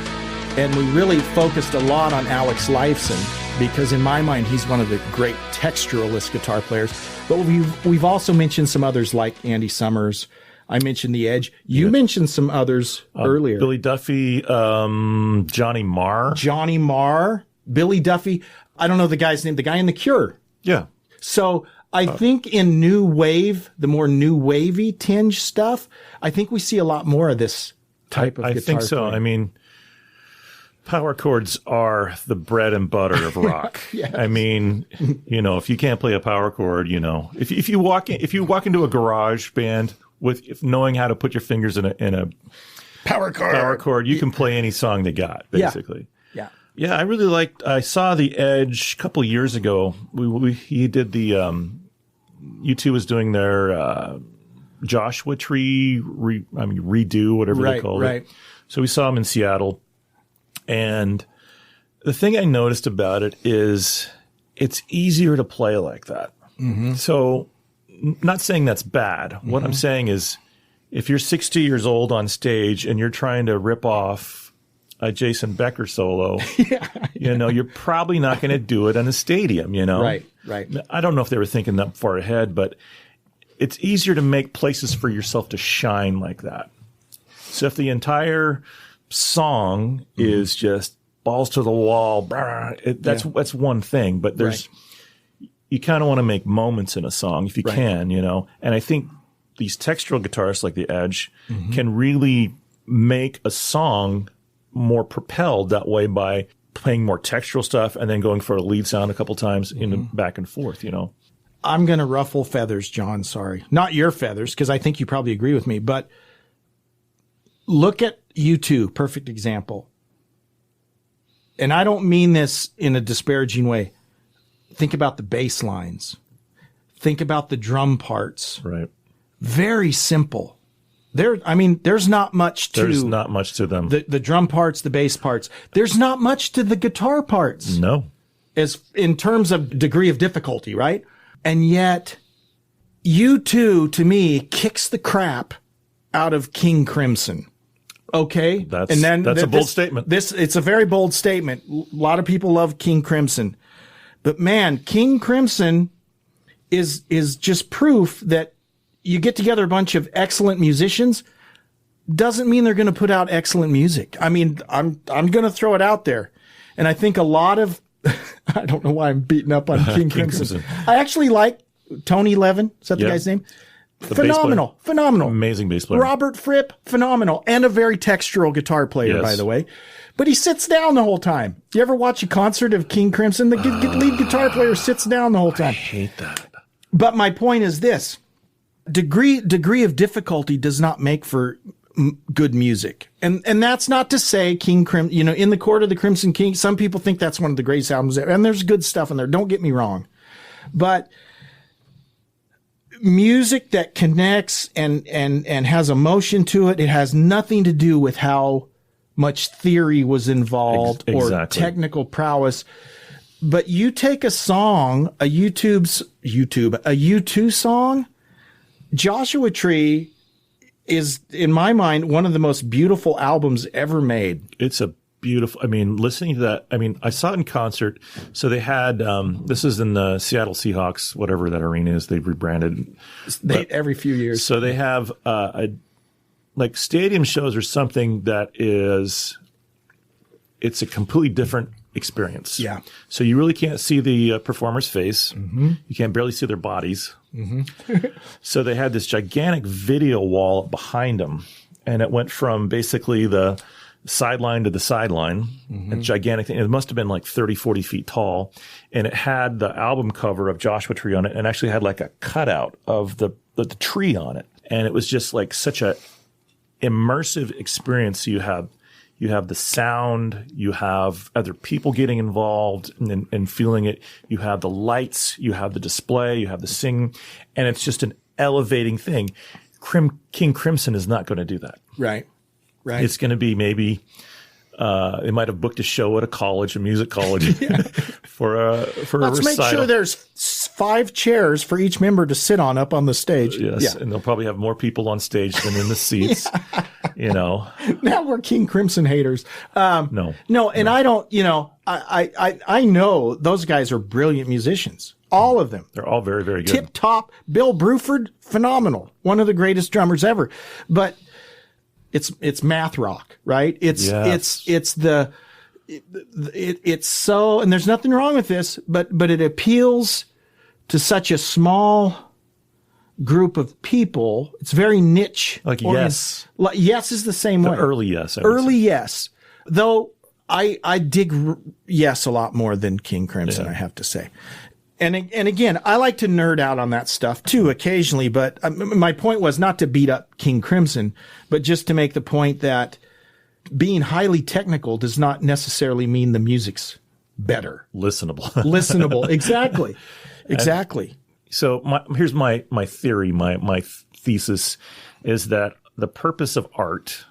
[SPEAKER 7] and we really focused a lot on Alex Lifeson because in my mind, he's one of the great texturalist guitar players. But we've also mentioned some others like Andy Summers. I mentioned The Edge. You mentioned some others earlier.
[SPEAKER 8] Billy Duffy, Johnny Marr, Billy Duffy.
[SPEAKER 7] I don't know the guy's name. The guy in The Cure.
[SPEAKER 8] Yeah.
[SPEAKER 7] So I think in new wave, the more new wavy tinge stuff, I think we see a lot more of this type of guitar.
[SPEAKER 8] I think so.
[SPEAKER 7] Player.
[SPEAKER 8] I mean, power chords are the bread and butter of rock.
[SPEAKER 7] Yes.
[SPEAKER 8] I mean, if you can't play a power chord, if you walk into a garage band with knowing how to put your fingers in a
[SPEAKER 7] power chord,
[SPEAKER 8] you can play any song they got, basically.
[SPEAKER 7] Yeah.
[SPEAKER 8] Yeah, I really liked. I saw The Edge a couple years ago. He did the U2 was doing their Joshua Tree redo, whatever they called it. So we saw him in Seattle, and the thing I noticed about it is it's easier to play like that. Mm-hmm. So, not saying that's bad. Mm-hmm. What I'm saying is, if you're 60 years old on stage and you're trying to rip off a Jason Becker solo, you're probably not going to do it in a stadium,
[SPEAKER 7] Right.
[SPEAKER 8] I don't know if they were thinking that far ahead, but it's easier to make places for yourself to shine like that. So if the entire song is just balls to the wall, that's one thing, but you kind of want to make moments in a song if you can, and I think these textural guitarists like The Edge can really make a song more propelled that way by playing more textural stuff and then going for a lead sound a couple times back and forth,
[SPEAKER 7] I'm going to ruffle feathers, John. Sorry. Not your feathers, because I think you probably agree with me, but look at U2, perfect example. And I don't mean this in a disparaging way. Think about the bass lines. Think about the drum parts.
[SPEAKER 8] Right.
[SPEAKER 7] Very simple. There's not much to...
[SPEAKER 8] There's not much to them.
[SPEAKER 7] The drum parts, the bass parts. There's not much to the guitar parts.
[SPEAKER 8] No.
[SPEAKER 7] As in terms of degree of difficulty, right? And yet, U2, to me, kicks the crap out of King Crimson. Okay?
[SPEAKER 8] That's a bold statement.
[SPEAKER 7] It's a very bold statement. A lot of people love King Crimson. But man, King Crimson is just proof that you get together a bunch of excellent musicians, doesn't mean they're going to put out excellent music. I mean, I'm going to throw it out there. And I think a lot of, I don't know why I'm beating up on King Crimson. I actually like Tony Levin. Is that the guy's name? Phenomenal.
[SPEAKER 8] Amazing bass player.
[SPEAKER 7] Robert Fripp, phenomenal. And a very textural guitar player, by the way. But he sits down the whole time. You ever watch a concert of King Crimson? The lead guitar player sits down the whole time. I
[SPEAKER 8] hate that.
[SPEAKER 7] But my point is this. Degree of difficulty does not make for good music. And that's not to say King Crimson, in the Court of the Crimson King, some people think that's one of the greatest albums ever. And there's good stuff in there. Don't get me wrong. But music that connects and has emotion to it, it has nothing to do with how much theory was involved or technical prowess. But you take a song, a U2 song, Joshua Tree is, in my mind, one of the most beautiful albums ever made.
[SPEAKER 8] It's a beautiful, listening to that, I saw it in concert. So they had, this is in the Seattle Seahawks, whatever that arena is, they've rebranded.
[SPEAKER 7] Every few years.
[SPEAKER 8] So they have, like stadium shows or something that it's a completely different experience.
[SPEAKER 7] Yeah.
[SPEAKER 8] So you really can't see the performer's face. Mm-hmm. You can barely see their bodies. Mm-hmm. So they had this gigantic video wall behind them, and it went from basically the sideline to the sideline, a gigantic thing. It must have been like 30, 40 feet tall, and it had the album cover of Joshua Tree on it, and actually had like a cutout of the tree on it. And it was just like such a immersive experience. You have the sound, you have other people getting involved and feeling it. You have the lights, you have the display, you have the singing, and it's just an elevating thing. King Crimson is not going to do that.
[SPEAKER 7] Right.
[SPEAKER 8] It's going to be maybe they might have booked a show at a music college for a recital.
[SPEAKER 7] Let's make sure there's 5 chairs for each member to sit on up on the stage.
[SPEAKER 8] Yes, and they'll probably have more people on stage than in the seats. Now
[SPEAKER 7] we're King Crimson haters.
[SPEAKER 8] No,
[SPEAKER 7] and I don't. I know those guys are brilliant musicians. All of them.
[SPEAKER 8] They're all very, very good.
[SPEAKER 7] Tip top. Bill Bruford, phenomenal. One of the greatest drummers ever. But it's math rock, right? It's so, and there's nothing wrong with this, but it appeals to such a small group of people. It's very niche.
[SPEAKER 8] Like Yes.
[SPEAKER 7] Yes is the same way.
[SPEAKER 8] Early Yes.
[SPEAKER 7] Yes. Though I dig Yes a lot more than King Crimson, I have to say. And again, I like to nerd out on that stuff too occasionally, but my point was not to beat up King Crimson, but just to make the point that being highly technical does not necessarily mean the music's better.
[SPEAKER 8] Listenable.
[SPEAKER 7] Exactly. Exactly.
[SPEAKER 8] So here's my theory, my thesis is that the purpose of art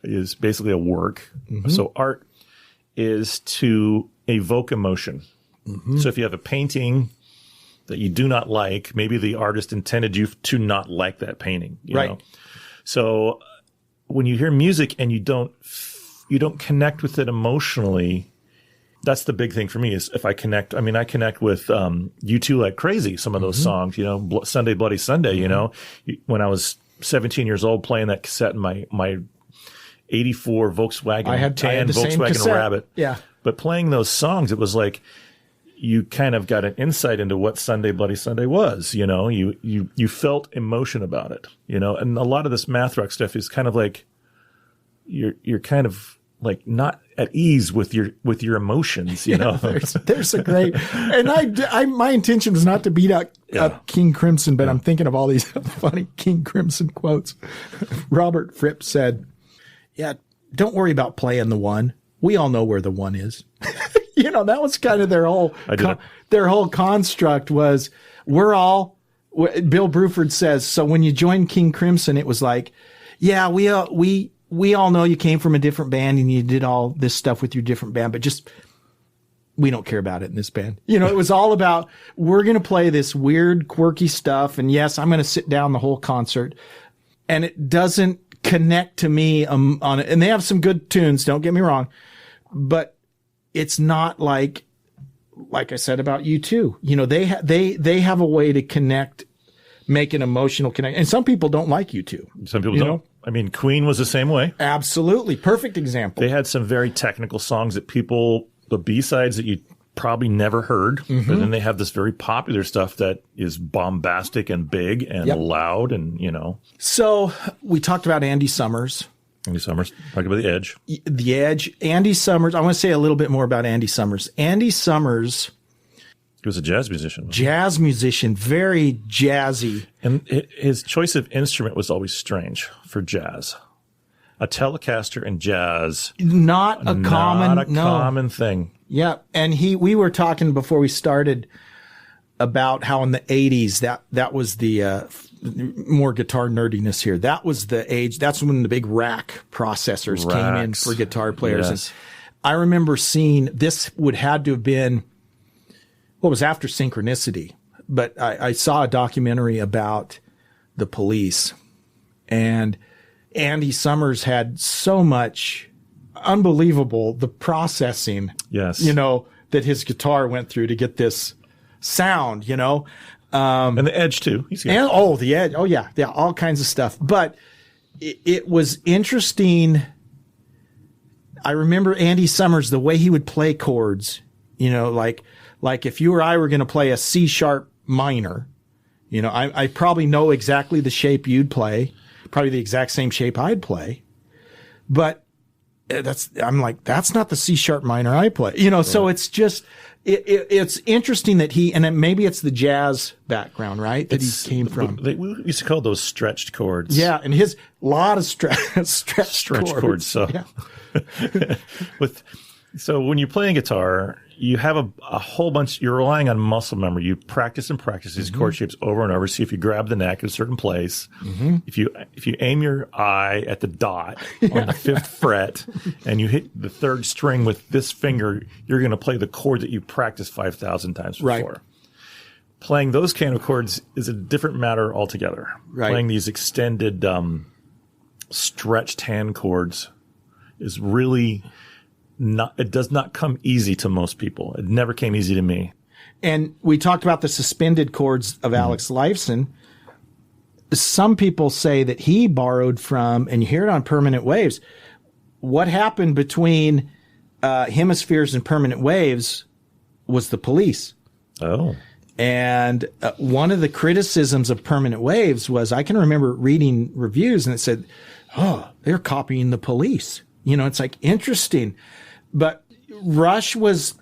[SPEAKER 8] is basically a work. Mm-hmm. So art is to evoke emotion. Mm-hmm. So if you have a painting that you do not like, maybe the artist intended you to not like that painting. You know? So when you hear music and you don't connect with it emotionally, that's the big thing for me is if I connect. I mean, I connect with U2 like crazy. Some of those songs, you know, Sunday Bloody Sunday. You know, when I was 17 years old playing that cassette in my 84 Volkswagen,
[SPEAKER 7] I had the
[SPEAKER 8] Volkswagen Rabbit.
[SPEAKER 7] Yeah.
[SPEAKER 8] But playing those songs, it was like you kind of got an insight into what Sunday Bloody Sunday was. You know, you felt emotion about it. You know, and a lot of this math rock stuff is kind of like you're kind of like not at ease with your emotions, you know.
[SPEAKER 7] There's a great, and I my intention was not to beat up King Crimson, but I'm thinking of all these funny King Crimson quotes. Robert Fripp said, "Yeah, don't worry about playing the one. We all know where the one is." You know, that was kind of their whole construct was we're all. Bill Bruford says, so when you joined King Crimson, it was like, yeah, we all know you came from a different band and you did all this stuff with your different band, but just, we don't care about it in this band. You know, it was all about, we're going to play this weird, quirky stuff. And yes, I'm going to sit down the whole concert and it doesn't connect to me on it. And they have some good tunes. Don't get me wrong, but it's not like I said about U2, you know, they have a way to connect, make an emotional connection. And some people don't like U2.
[SPEAKER 8] Some people don't. Know? I mean, Queen was the same way.
[SPEAKER 7] Absolutely. Perfect example.
[SPEAKER 8] They had some very technical songs that the B-sides that you probably never heard. Mm-hmm. But then they have this very popular stuff that is bombastic and big and loud and, you know.
[SPEAKER 7] So we talked about Andy Summers.
[SPEAKER 8] Talk about The Edge.
[SPEAKER 7] The Edge. Andy Summers. I want to say a little bit more about Andy Summers. Andy Summers.
[SPEAKER 8] He was a jazz musician.
[SPEAKER 7] Very jazzy.
[SPEAKER 8] And his choice of instrument was always strange for jazz. A Telecaster in jazz.
[SPEAKER 7] Not a
[SPEAKER 8] common thing.
[SPEAKER 7] Yeah. And we were talking before we started about how in the 80s, that was the, more guitar nerdiness here. That was the age. That's when the big rack processors came in for guitar players.
[SPEAKER 8] Yes.
[SPEAKER 7] And I remember seeing this had to have been, well, it was after Synchronicity, but I saw a documentary about the Police, and Andy Summers had so much unbelievable, the processing, you know, that his guitar went through to get this sound, you know.
[SPEAKER 8] And the Edge too.
[SPEAKER 7] The Edge. Oh yeah. Yeah. All kinds of stuff. But it was interesting. I remember Andy Summers, the way he would play chords, you know, like if you or I were going to play a C sharp minor, you know, I probably know exactly the shape you'd play, probably the exact same shape I'd play, but I'm like, that's not the C sharp minor I play, you know, right. So it's just, it's interesting that maybe it's the jazz background, right? That he came from.
[SPEAKER 8] We used to call those stretched chords.
[SPEAKER 7] Yeah. And his lot of stretched chords.
[SPEAKER 8] So,
[SPEAKER 7] yeah.
[SPEAKER 8] So when you're playing guitar, you have a whole bunch, you're relying on muscle memory. You practice these chord shapes over and over. See if you grab the neck at a certain place. Mm-hmm. If you aim your eye at the dot on the 5th fret and you hit the 3rd string with this finger, you're going to play the chord that you practiced 5,000 times before.
[SPEAKER 7] Right.
[SPEAKER 8] Playing those kind of chords is a different matter altogether.
[SPEAKER 7] Right.
[SPEAKER 8] Playing these extended, stretched hand chords is really it does not come easy to most people. It never came easy to me.
[SPEAKER 7] And we talked about the suspended chords of Alex Lifeson. Some people say that he borrowed from, and you hear it on Permanent Waves, what happened between Hemispheres and Permanent Waves was the Police.
[SPEAKER 8] Oh.
[SPEAKER 7] And one of the criticisms of Permanent Waves was, I can remember reading reviews and it said, oh, they're copying the Police. You know, it's like interesting. But Rush was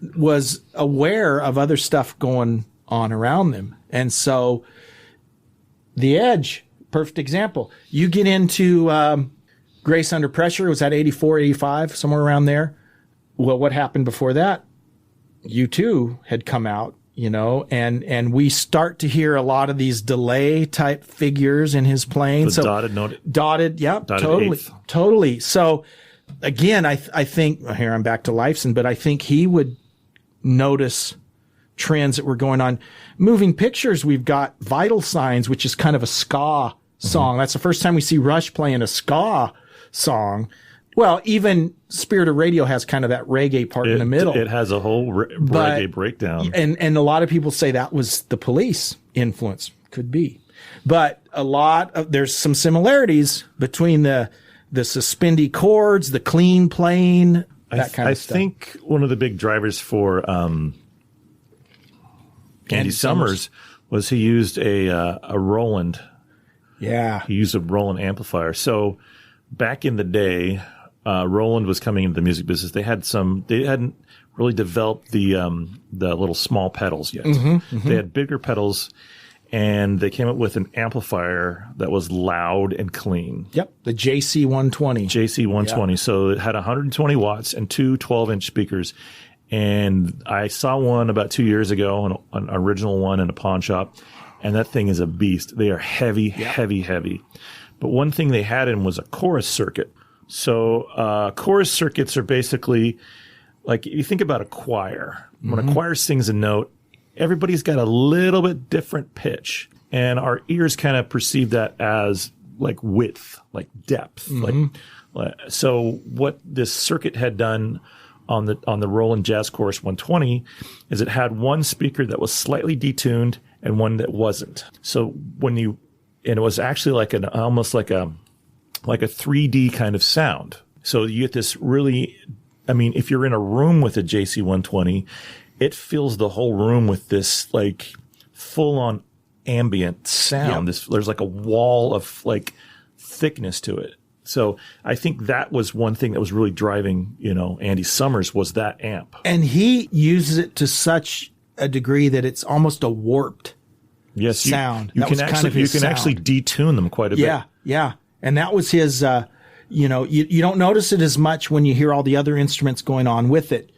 [SPEAKER 7] aware of other stuff going on around them. And so The Edge, perfect example. You get into Grace Under Pressure was at 84, 85, somewhere around there. Well, what happened before that? U2 had come out, and we start to hear a lot of these delay type figures in his playing.
[SPEAKER 8] The dotted note.
[SPEAKER 7] Dotted, totally,
[SPEAKER 8] eighth.
[SPEAKER 7] totally. So again, I think, here I'm back to Lifeson, but I think he would notice trends that were going on. Moving Pictures, we've got Vital Signs, which is kind of a ska song. Mm-hmm. That's the first time we see Rush playing a ska song. Well, even Spirit of Radio has kind of that reggae part in the middle.
[SPEAKER 8] It has a whole reggae breakdown.
[SPEAKER 7] And a lot of people say that was the Police influence. Could be. But there's some similarities between the suspendy chords, the clean playing, that kind of stuff.
[SPEAKER 8] I think one of the big drivers for Andy Summers was he used a Roland.
[SPEAKER 7] Yeah.
[SPEAKER 8] He used a Roland amplifier. So back in the day, Roland was coming into the music business. They hadn't really developed the little small pedals yet.
[SPEAKER 7] Mm-hmm, mm-hmm.
[SPEAKER 8] They had bigger pedals, and they came up with an amplifier that was loud and clean.
[SPEAKER 7] Yep, the JC120.
[SPEAKER 8] JC120. Yep. So it had 120 watts and two 12-inch speakers. And I saw one about 2 years ago, an original one in a pawn shop, and that thing is a beast. They are heavy, heavy. But one thing they had in was a chorus circuit. So chorus circuits are basically like, you think about a choir. When a choir sings a note, everybody's got a little bit different pitch. And our ears kind of perceive that as like width, like depth. So what this circuit had done on the Roland Jazz Chorus 120 is it had one speaker that was slightly detuned and one that wasn't. So and it was actually almost like a 3D kind of sound. So you get this really, if you're in a room with a JC120, it fills the whole room with this like full on ambient sound. Yep. There's like a wall of like thickness to it. So I think that was one thing that was really driving, Andy Summers, was that amp.
[SPEAKER 7] And he uses it to such a degree that it's almost a warped sound.
[SPEAKER 8] You can actually detune them quite a bit.
[SPEAKER 7] Yeah. And that was his, you don't notice it as much when you hear all the other instruments going on with it.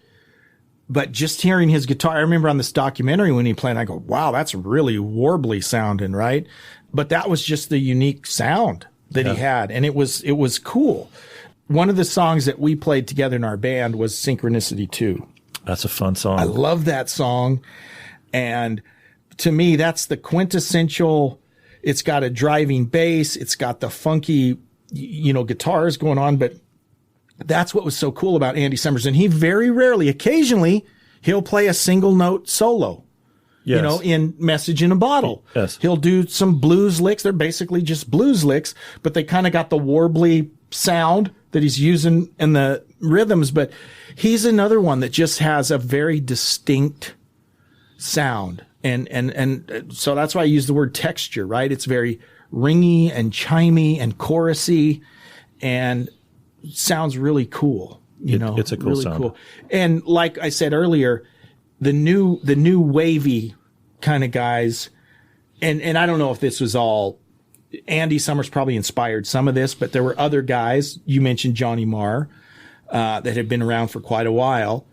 [SPEAKER 7] But just hearing his guitar, I remember on this documentary when he played, I go, wow, that's really warbly sounding, right? But that was just the unique sound that he had. And it was cool. One of the songs that we played together in our band was Synchronicity 2.
[SPEAKER 8] That's a fun song.
[SPEAKER 7] I love that song. And to me, that's the quintessential. It's got a driving bass. It's got the funky, guitars going on. But that's what was so cool about Andy Summers. And he very rarely, occasionally, he'll play a single note solo.
[SPEAKER 8] Yes.
[SPEAKER 7] In Message in a Bottle.
[SPEAKER 8] Yes.
[SPEAKER 7] He'll do some blues licks. They're basically just blues licks, but they kind of got the warbly sound that he's using in the rhythms. But he's another one that just has a very distinct sound. And so that's why I use the word texture, right? It's very ringy and chimey and chorusy and sounds really cool.
[SPEAKER 8] It's a cool
[SPEAKER 7] really
[SPEAKER 8] sound.
[SPEAKER 7] Cool. And like I said earlier, the new wavy kind of guys, and I don't know if this was all, Andy Summers probably inspired some of this, but there were other guys, you mentioned Johnny Marr, that had been around for quite a while,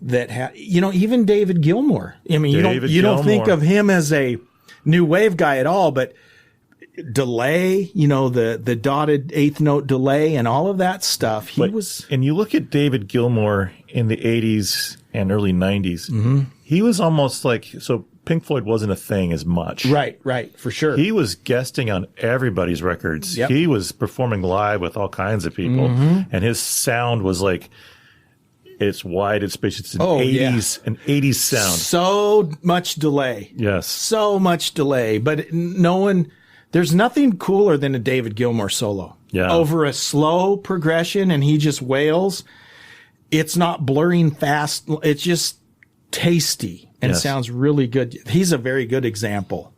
[SPEAKER 7] that had, even David Gilmour. You don't think of him as a new wave guy at all, but delay, the dotted eighth note delay and all of that stuff. And
[SPEAKER 8] you look at David Gilmour in the 80s and early 90s, he was almost like, so Pink Floyd wasn't a thing as much.
[SPEAKER 7] Right, for sure.
[SPEAKER 8] He was guesting on everybody's records.
[SPEAKER 7] Yep.
[SPEAKER 8] He was performing live with all kinds of people, and his sound was like, it's wide, it's spacious. It's an 80s sound.
[SPEAKER 7] So much delay.
[SPEAKER 8] Yes.
[SPEAKER 7] So much delay. But there's nothing cooler than a David Gilmour solo.
[SPEAKER 8] Yeah.
[SPEAKER 7] Over a slow progression, and he just wails. It's not blurring fast. It's just tasty and sounds really good. He's a very good example.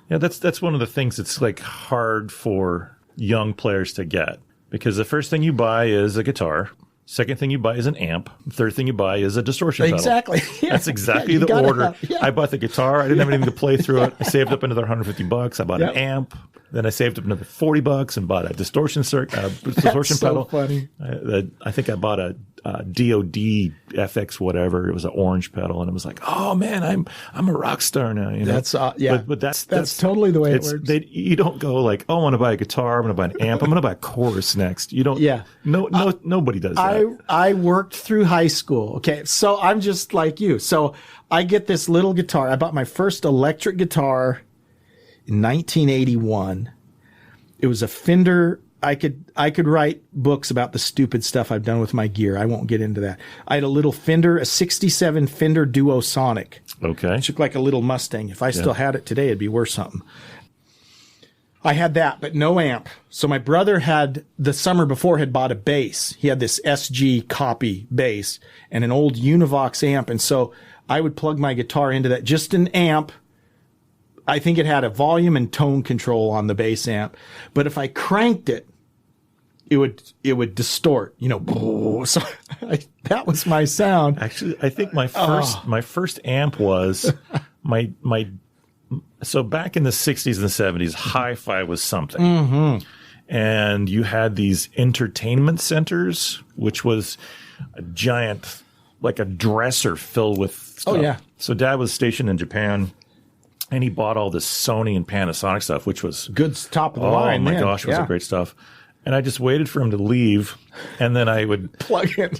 [SPEAKER 8] Yeah, that's one of the things that's like hard for young players to get, because the first thing you buy is a guitar. Second thing you buy is an amp. Third thing you buy is a distortion pedal.
[SPEAKER 7] Exactly. Yeah.
[SPEAKER 8] That's exactly
[SPEAKER 7] you
[SPEAKER 8] the
[SPEAKER 7] gotta
[SPEAKER 8] order.
[SPEAKER 7] have- yeah.
[SPEAKER 8] I bought the guitar. I didn't have anything to play through it. I saved up another $150. I bought an amp. Then I saved up another $40 and bought a distortion distortion
[SPEAKER 7] so
[SPEAKER 8] pedal.
[SPEAKER 7] funny.
[SPEAKER 8] I think I bought a DOD FX whatever. It was an orange pedal, and it was like, oh man, I'm a rock star now. You know?
[SPEAKER 7] That's
[SPEAKER 8] But that's
[SPEAKER 7] totally the way it works.
[SPEAKER 8] You don't go like, oh, I want to buy a guitar. I'm going to buy an amp. I'm going to buy a chorus next. You don't.
[SPEAKER 7] Yeah.
[SPEAKER 8] Nobody does that.
[SPEAKER 7] I worked through high school. Okay. So I'm just like you. So I get this little guitar. I bought my first electric guitar in 1981. It was a Fender. I could write books about the stupid stuff I've done with my gear. I won't get into that. I had a little Fender, a 67 Fender Duo Sonic.
[SPEAKER 8] Okay.
[SPEAKER 7] It looked like a little Mustang. If I still had it today, it'd be worth something. I had that, but no amp. So my brother had, the summer before, had bought a bass. He had this SG copy bass and an old Univox amp. And so I would plug my guitar into that, just an amp. I think it had a volume and tone control on the bass amp. But if I cranked it, it would distort, you know. So that was my sound.
[SPEAKER 8] Actually, I think my first amp was so back in the 60s and 70s, hi-fi was something.
[SPEAKER 7] Mm-hmm.
[SPEAKER 8] And you had these entertainment centers, which was a giant, like a dresser filled with stuff.
[SPEAKER 7] Oh, yeah.
[SPEAKER 8] So Dad was stationed in Japan, and he bought all this Sony and Panasonic stuff, which was
[SPEAKER 7] good, top of the line.
[SPEAKER 8] Oh my
[SPEAKER 7] man.
[SPEAKER 8] gosh, it was great stuff. And I just waited for him to leave, and then I would plug in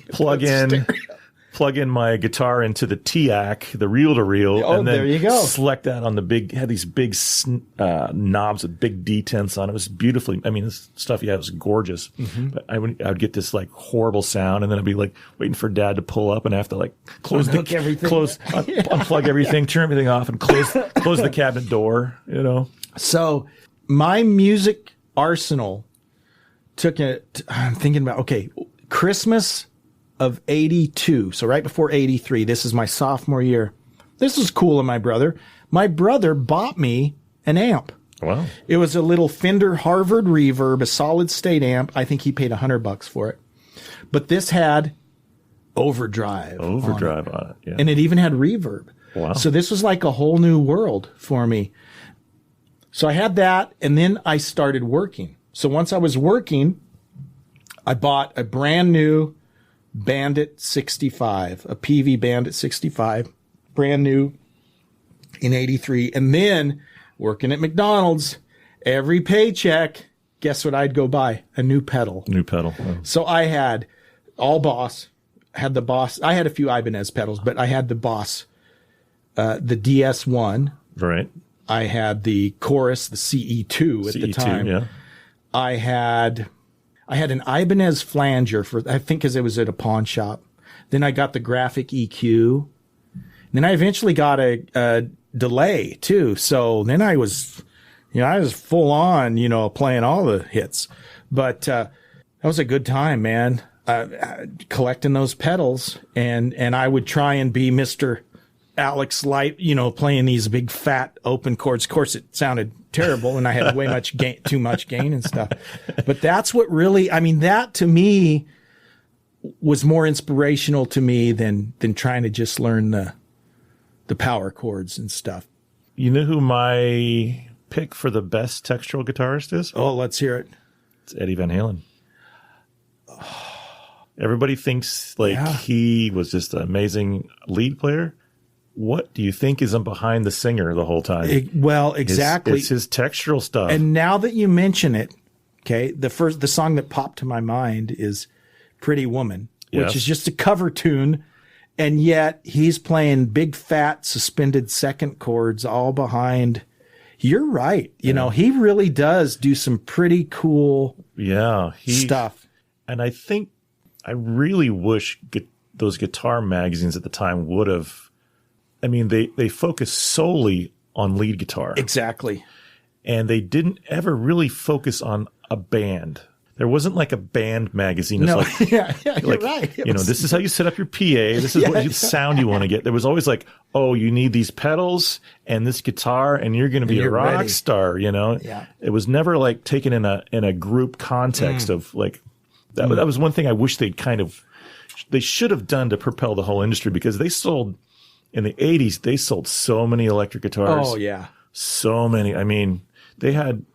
[SPEAKER 8] my guitar into the TAC, the reel-to-reel, and then
[SPEAKER 7] there you go.
[SPEAKER 8] select that on the big, had these big knobs with big detents on it. It was beautifully, I mean, this stuff you had was gorgeous. Mm-hmm. But I would get this like horrible sound, and then I'd be like waiting for Dad to pull up, and I have to like unplug everything, turn everything off, and close the cabinet door, you know?
[SPEAKER 7] So my music arsenal took it, I'm thinking about, okay, Christmas of 82. So right before 83, this is my sophomore year. This was cool of my brother. My brother bought me an amp.
[SPEAKER 8] Wow.
[SPEAKER 7] It was a little Fender Harvard Reverb, a solid state amp. I think he paid $100 for it. But this had overdrive on it. Yeah. And it even had reverb.
[SPEAKER 8] Wow.
[SPEAKER 7] So this was like a whole new world for me. So I had that, and then I started working. So once I was working, I bought a brand new Bandit 65, a PV Bandit 65, brand new in 83. And then working at McDonald's, every paycheck, guess what I'd go buy? A new pedal.
[SPEAKER 8] Oh.
[SPEAKER 7] So I had all Boss, had the Boss. I had a few Ibanez pedals, but I had the Boss, the DS1.
[SPEAKER 8] Right.
[SPEAKER 7] I had the Chorus, the CE2 at the time.
[SPEAKER 8] Yeah.
[SPEAKER 7] I had an Ibanez flanger I think because it was at a pawn shop. Then I got the graphic EQ. Then I eventually got a delay too. So then I was full on, playing all the hits. But that was a good time, man. Collecting those pedals, and I would try and be Mr. Alex Lifeson, playing these big fat open chords. Of course, it sounded terrible, and I had too much gain and stuff. But that's what really, that to me was more inspirational to me than trying to just learn the power chords and stuff.
[SPEAKER 8] You know who my pick for the best textural guitarist is?
[SPEAKER 7] Oh, let's hear it.
[SPEAKER 8] It's Eddie Van Halen. Everybody thinks he was just an amazing lead player. What do you think is behind the singer the whole time?
[SPEAKER 7] Exactly.
[SPEAKER 8] It's his textural stuff.
[SPEAKER 7] And now that you mention it, okay, the song that popped to my mind is Pretty Woman, which is just a cover tune. And yet he's playing big fat suspended second chords all behind. You're right. He really does do some pretty cool stuff. And
[SPEAKER 8] I really wish those guitar magazines at the time would have, they focus solely on lead guitar.
[SPEAKER 7] Exactly.
[SPEAKER 8] And they didn't ever really focus on a band. There wasn't like a band magazine. It's
[SPEAKER 7] you're right.
[SPEAKER 8] This is how you set up your PA. This is what sound you want to get. There was always like, oh, you need these pedals and this guitar, and you're going to be a rock star.
[SPEAKER 7] Yeah.
[SPEAKER 8] It was never like taken in a group context of like that. That was one thing I wish they'd kind of they should have done to propel the whole industry, because they sold in the 80s. They sold so many electric guitars.
[SPEAKER 7] Oh yeah,
[SPEAKER 8] so many. I mean, they had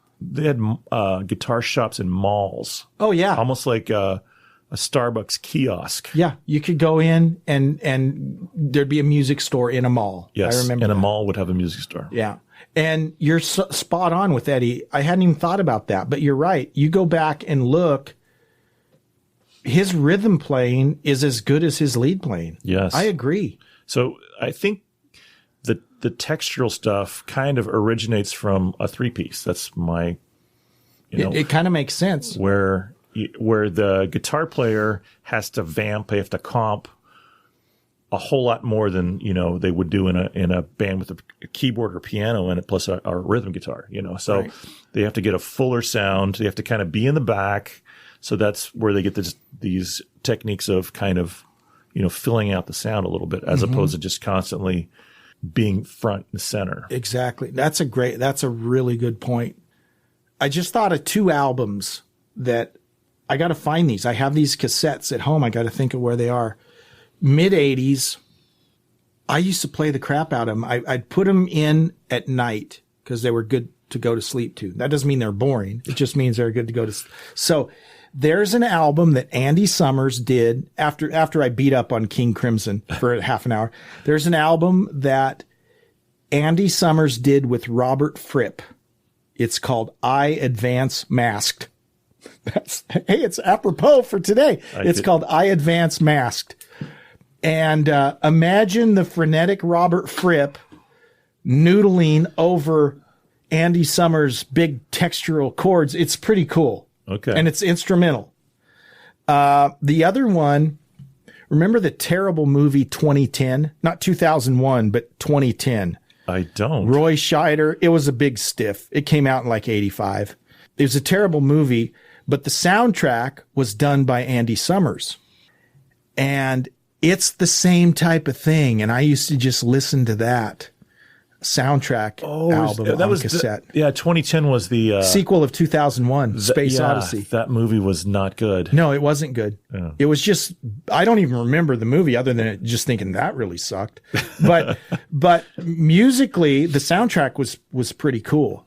[SPEAKER 8] guitar shops in malls.
[SPEAKER 7] Oh yeah,
[SPEAKER 8] almost like a Starbucks kiosk.
[SPEAKER 7] Yeah, you could go in and there'd be a music store in a mall.
[SPEAKER 8] Yes,
[SPEAKER 7] I remember.
[SPEAKER 8] And a
[SPEAKER 7] that.
[SPEAKER 8] mall would have a music store.
[SPEAKER 7] Yeah. And you're spot on with Eddie. I hadn't even thought about that, but you're right. You go back and look, his rhythm playing is as good as his lead playing.
[SPEAKER 8] Yes.
[SPEAKER 7] I agree.
[SPEAKER 8] So I think the textural stuff kind of originates from a 3-piece. That's my,
[SPEAKER 7] it kind of makes sense.
[SPEAKER 8] Where the guitar player has to vamp, they have to comp a whole lot more than they would do in a band with a keyboard or piano in it, plus a rhythm guitar. So right. They have to get a fuller sound. They have to kind of be in the back. So that's where they get these techniques of kind of filling out the sound a little bit, as opposed to just constantly being front and center.
[SPEAKER 7] Exactly. That's a really good point. I just thought of 2 albums that I got to find these. I have these cassettes at home. I got to think of where they are. Mid-'80s, I used to play the crap out of them. I'd put them in at night because they were good to go to sleep to. That doesn't mean they're boring. It just means they're good to go to sleep. So there's an album that Andy Summers did after I beat up on King Crimson for half an hour. There's an album that Andy Summers did with Robert Fripp. It's called I Advance Masked. It's apropos for today. It's called I Advance Masked. And imagine the frenetic Robert Fripp noodling over Andy Summers' big textural chords. It's pretty cool.
[SPEAKER 8] Okay.
[SPEAKER 7] And it's instrumental. The other one, remember the terrible movie 2010? Not 2001, but 2010.
[SPEAKER 8] I don't.
[SPEAKER 7] Roy Scheider. It was a big stiff. It came out in like 85. It was a terrible movie, but the soundtrack was done by Andy Summers. And it's the same type of thing. And I used to just listen to that soundtrack album on cassette.
[SPEAKER 8] 2010 was the
[SPEAKER 7] sequel of 2001, Space Odyssey.
[SPEAKER 8] That movie was not good.
[SPEAKER 7] No, it wasn't good. Yeah. It was just, I don't even remember the movie other than just thinking that really sucked. But musically, the soundtrack was pretty cool.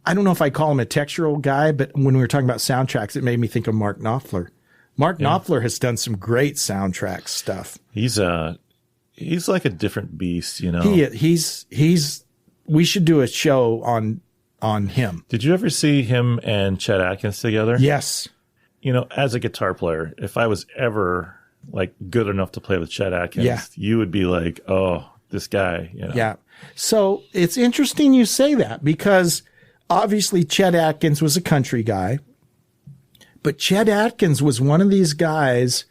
[SPEAKER 7] I don't know if I call him a textural guy, but when we were talking about soundtracks, it made me think of Mark Knopfler. Mark Knopfler has done some great soundtrack stuff.
[SPEAKER 8] He's like a different beast,
[SPEAKER 7] He's we should do a show on him.
[SPEAKER 8] Did you ever see him and Chet Atkins together?
[SPEAKER 7] Yes.
[SPEAKER 8] As a guitar player, if I was ever like good enough to play with Chet Atkins, you would be like, oh, this guy,
[SPEAKER 7] Yeah. So it's interesting you say that, because obviously Chet Atkins was a country guy. But Chet Atkins was one of these guys,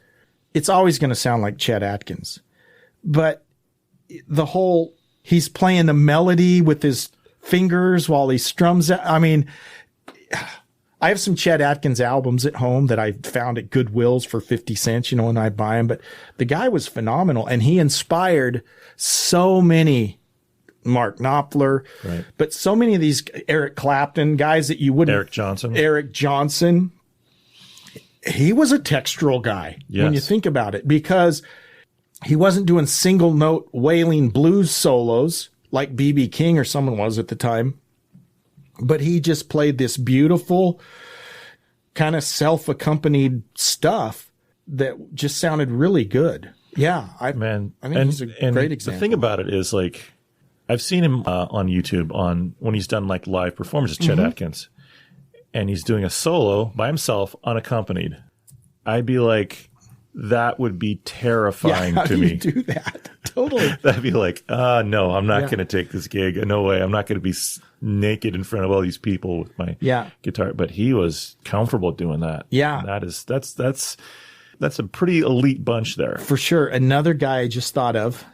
[SPEAKER 7] it's always going to sound like Chet Atkins. But he's playing the melody with his fingers while he strums it. I mean, I have some Chet Atkins albums at home that I found at Goodwill's for 50 cents, and I buy them. But the guy was phenomenal, and he inspired so many, Mark Knopfler, right, but so many of these Eric Clapton guys that you wouldn't. Eric Johnson. He was a textural guy when you think about it, because he wasn't doing single note wailing blues solos like B.B. King or someone was at the time, but he just played this beautiful kind of self-accompanied stuff that just sounded really good. Yeah. I think he's a great example.
[SPEAKER 8] The thing about it is, like, I've seen him on YouTube when he's done like live performances, Chet Atkins, and he's doing a solo by himself, unaccompanied. I'd be like, that would be terrifying to me.
[SPEAKER 7] Do that? Totally.
[SPEAKER 8] That'd be like, no, I'm not going to take this gig. No way. I'm not going to be naked in front of all these people with my guitar. But he was comfortable doing that.
[SPEAKER 7] Yeah.
[SPEAKER 8] That's a pretty elite bunch there.
[SPEAKER 7] For sure. Another guy I just thought of,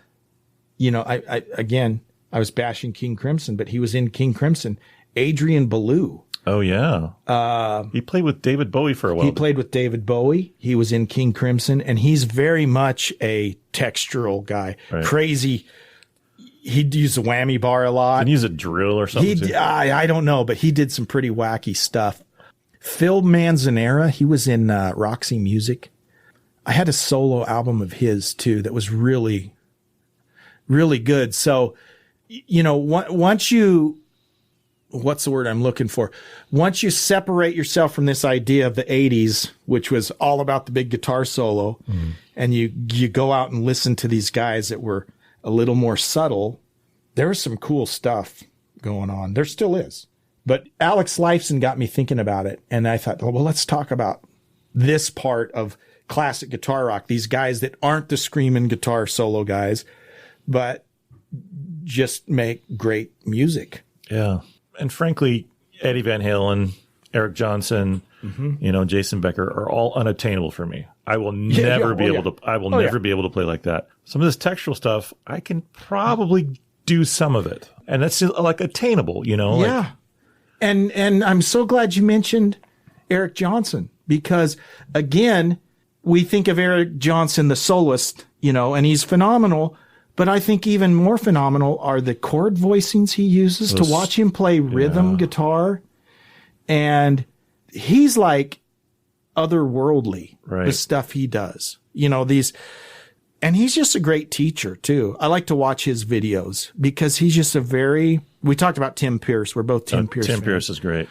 [SPEAKER 7] I was bashing King Crimson, but he was in King Crimson, Adrian Belew.
[SPEAKER 8] Oh, yeah. He played with David Bowie for a while.
[SPEAKER 7] He played with David Bowie. He was in King Crimson, and he's very much a textural guy. Right. Crazy. He'd use a whammy bar a lot.
[SPEAKER 8] Can he use a drill or something?
[SPEAKER 7] I don't know, but he did some pretty wacky stuff. Phil Manzanera, he was in Roxy Music. I had a solo album of his too that was really, really good. So, once you, what's the word I'm looking for? Once you separate yourself from this idea of the 80s, which was all about the big guitar solo, and you go out and listen to these guys that were a little more subtle, there was some cool stuff going on. There still is. But Alex Lifeson got me thinking about it, and I thought, well, let's talk about this part of classic guitar rock, these guys that aren't the screaming guitar solo guys, but just make great music.
[SPEAKER 8] Yeah. And frankly, Eddie Van Halen, Eric Johnson, Jason Becker are all unattainable for me. I will never be able to. I will never be able to play like that. Some of this textural stuff, I can probably do some of it, and that's like attainable.
[SPEAKER 7] Yeah. And I'm so glad you mentioned Eric Johnson, because again, we think of Eric Johnson, the soloist, and he's phenomenal. But I think even more phenomenal are the chord voicings he uses to watch him play rhythm guitar. And he's like otherworldly, the stuff he does. And he's just a great teacher too. I like to watch his videos because he's just we talked about Tim Pierce. We're both Tim Pierce fans.
[SPEAKER 8] Pierce is great.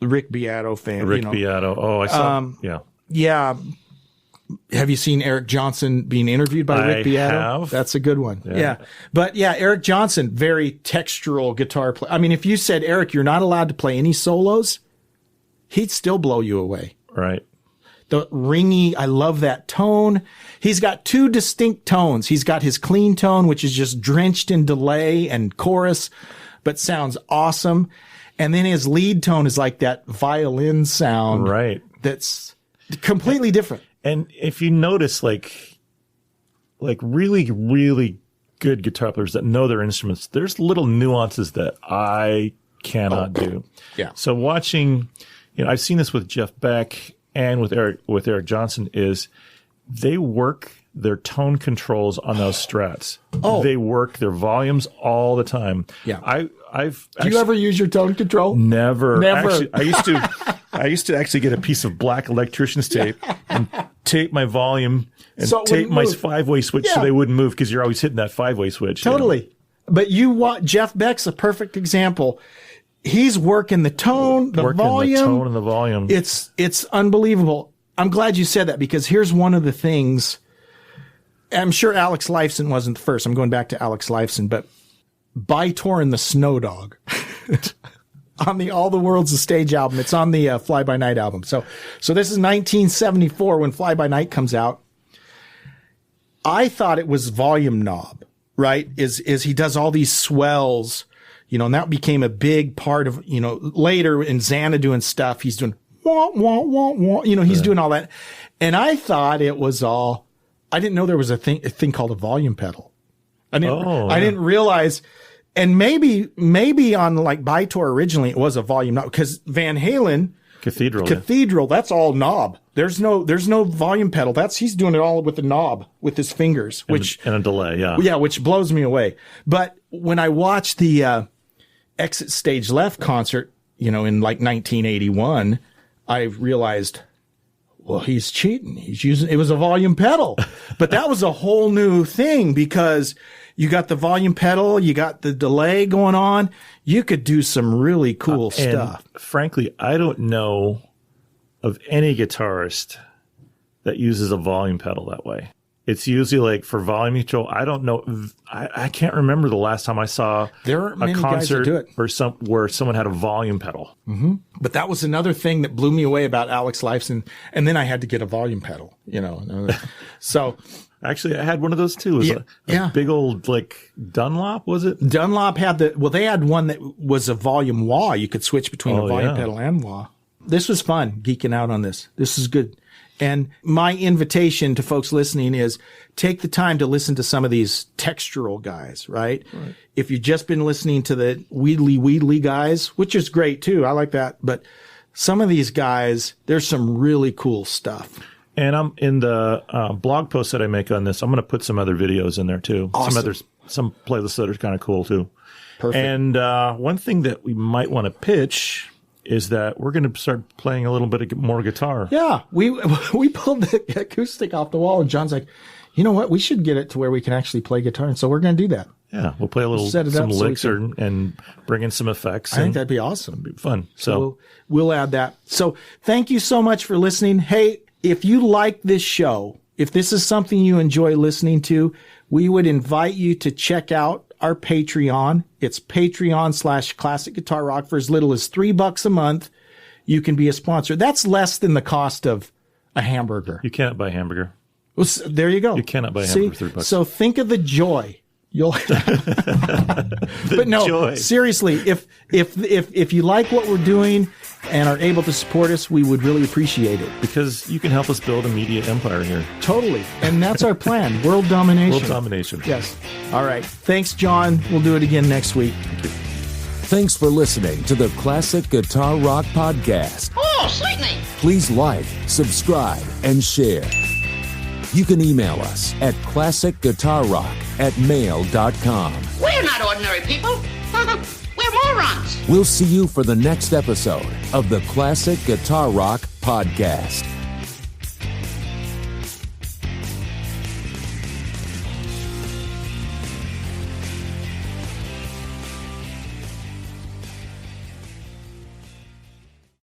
[SPEAKER 7] Rick Beato fan.
[SPEAKER 8] Beato. Oh, I saw.
[SPEAKER 7] Yeah. Have you seen Eric Johnson being interviewed by Rick Beato?
[SPEAKER 8] Have.
[SPEAKER 7] That's a good one. Yeah. But yeah, Eric Johnson, very textural guitar player. I mean, if you said, Eric, you're not allowed to play any solos, he'd still blow you away.
[SPEAKER 8] Right.
[SPEAKER 7] The ringy, I love that tone. He's got two distinct tones. He's got his clean tone, which is just drenched in delay and chorus, but sounds awesome. And then his lead tone is like that violin sound.
[SPEAKER 8] Right.
[SPEAKER 7] That's completely different.
[SPEAKER 8] And if you notice, like really, really good guitar players that know their instruments, there's little nuances that I cannot do.
[SPEAKER 7] Yeah.
[SPEAKER 8] So watching, I've seen this with Jeff Beck and with Eric Johnson, is they work their tone controls on those strats.
[SPEAKER 7] Oh.
[SPEAKER 8] They work their volumes all the time.
[SPEAKER 7] Yeah.
[SPEAKER 8] Do
[SPEAKER 7] you ever use your tone control?
[SPEAKER 8] Never.
[SPEAKER 7] Never.
[SPEAKER 8] Actually, I used to actually get a piece of black electrician's tape and tape my volume and tape my 5-way switch so they wouldn't move, because you're always hitting that 5-way switch.
[SPEAKER 7] Totally. But Jeff Beck's a perfect example. He's working the tone, the volume. It's unbelievable. I'm glad you said that, because here's one of the things. I'm sure Alex Lifeson wasn't the first. I'm going back to Alex Lifeson, but Bytor and the Snow Dog on the All the World's a Stage album. It's on the Fly By Night album. So this is 1974 when Fly By Night comes out. I thought it was volume knob, right? Is he does all these swells, and that became a big part of, later in Xanadu and stuff, he's doing wah, wah, wah, wah, he's doing all that. And I thought it was all, I didn't know there was a thing called a volume pedal. I didn't realize, and maybe on like Bytor originally it was a volume knob, because Van Halen Cathedral, that's all knob. There's no volume pedal. He's doing it all with the knob with his fingers,
[SPEAKER 8] and a delay,
[SPEAKER 7] which blows me away. But when I watched the Exit Stage Left concert, in like 1981, I realized, well, he's cheating. It was a volume pedal. But that was a whole new thing, because you got the volume pedal, you got the delay going on. You could do some really cool stuff.
[SPEAKER 8] Frankly, I don't know of any guitarist that uses a volume pedal that way. It's usually like for volume control. I don't know. I can't remember the last time I saw a concert where someone had a volume pedal.
[SPEAKER 7] Mm-hmm. But that was another thing that blew me away about Alex Lifeson. And then I had to get a volume pedal, So
[SPEAKER 8] actually, I had one of those too. It was a big old Dunlop, was it?
[SPEAKER 7] Dunlop had they had one that was a volume wah. You could switch between a volume pedal and wah. This was fun, geeking out on this. This is good. And my invitation to folks listening is take the time to listen to some of these textural guys, right? If you've just been listening to the Wheedly guys, which is great too. I like that. But some of these guys, there's some really cool stuff.
[SPEAKER 8] And I'm in the blog post that I make on this, I'm going to put some other videos in there too.
[SPEAKER 7] Awesome.
[SPEAKER 8] Some playlists that are kind of cool too.
[SPEAKER 7] Perfect.
[SPEAKER 8] And one thing that we might want to pitch is that we're going to start playing a little bit more guitar.
[SPEAKER 7] Yeah, we pulled the acoustic off the wall, and John's like, you know what? We should get it to where we can actually play guitar, and so we're going to do that.
[SPEAKER 8] Yeah, we'll play a little some licks and bring in some effects.
[SPEAKER 7] I think that'd be awesome.
[SPEAKER 8] It'd be fun.
[SPEAKER 7] So we'll add that. So thank you so much for listening. Hey, if you like this show, if this is something you enjoy listening to, we would invite you to check out our Patreon. It's Patreon/Classic Guitar Rock. For as little as $3 a month, you can be a sponsor. That's less than the cost of a hamburger.
[SPEAKER 8] You can't buy a hamburger.
[SPEAKER 7] Well, there you go.
[SPEAKER 8] You cannot buy a hamburger for $3.
[SPEAKER 7] So think of the joy. But no,
[SPEAKER 8] joy.
[SPEAKER 7] Seriously, if you like what we're doing and are able to support us, we would really appreciate it.
[SPEAKER 8] Because you can help us build a media empire here.
[SPEAKER 7] Totally. And that's our plan. World domination.
[SPEAKER 8] World domination.
[SPEAKER 7] Yes. All right. Thanks, John. We'll do it again next week.
[SPEAKER 8] Thank you.
[SPEAKER 5] Thanks for listening to the Classic Guitar Rock Podcast.
[SPEAKER 10] Oh, sweetney.
[SPEAKER 5] Please like, subscribe, and share. You can email us at classicguitarrock@mail.com.
[SPEAKER 10] We're not ordinary people. We're morons.
[SPEAKER 5] We'll see you for the next episode of the Classic Guitar Rock Podcast.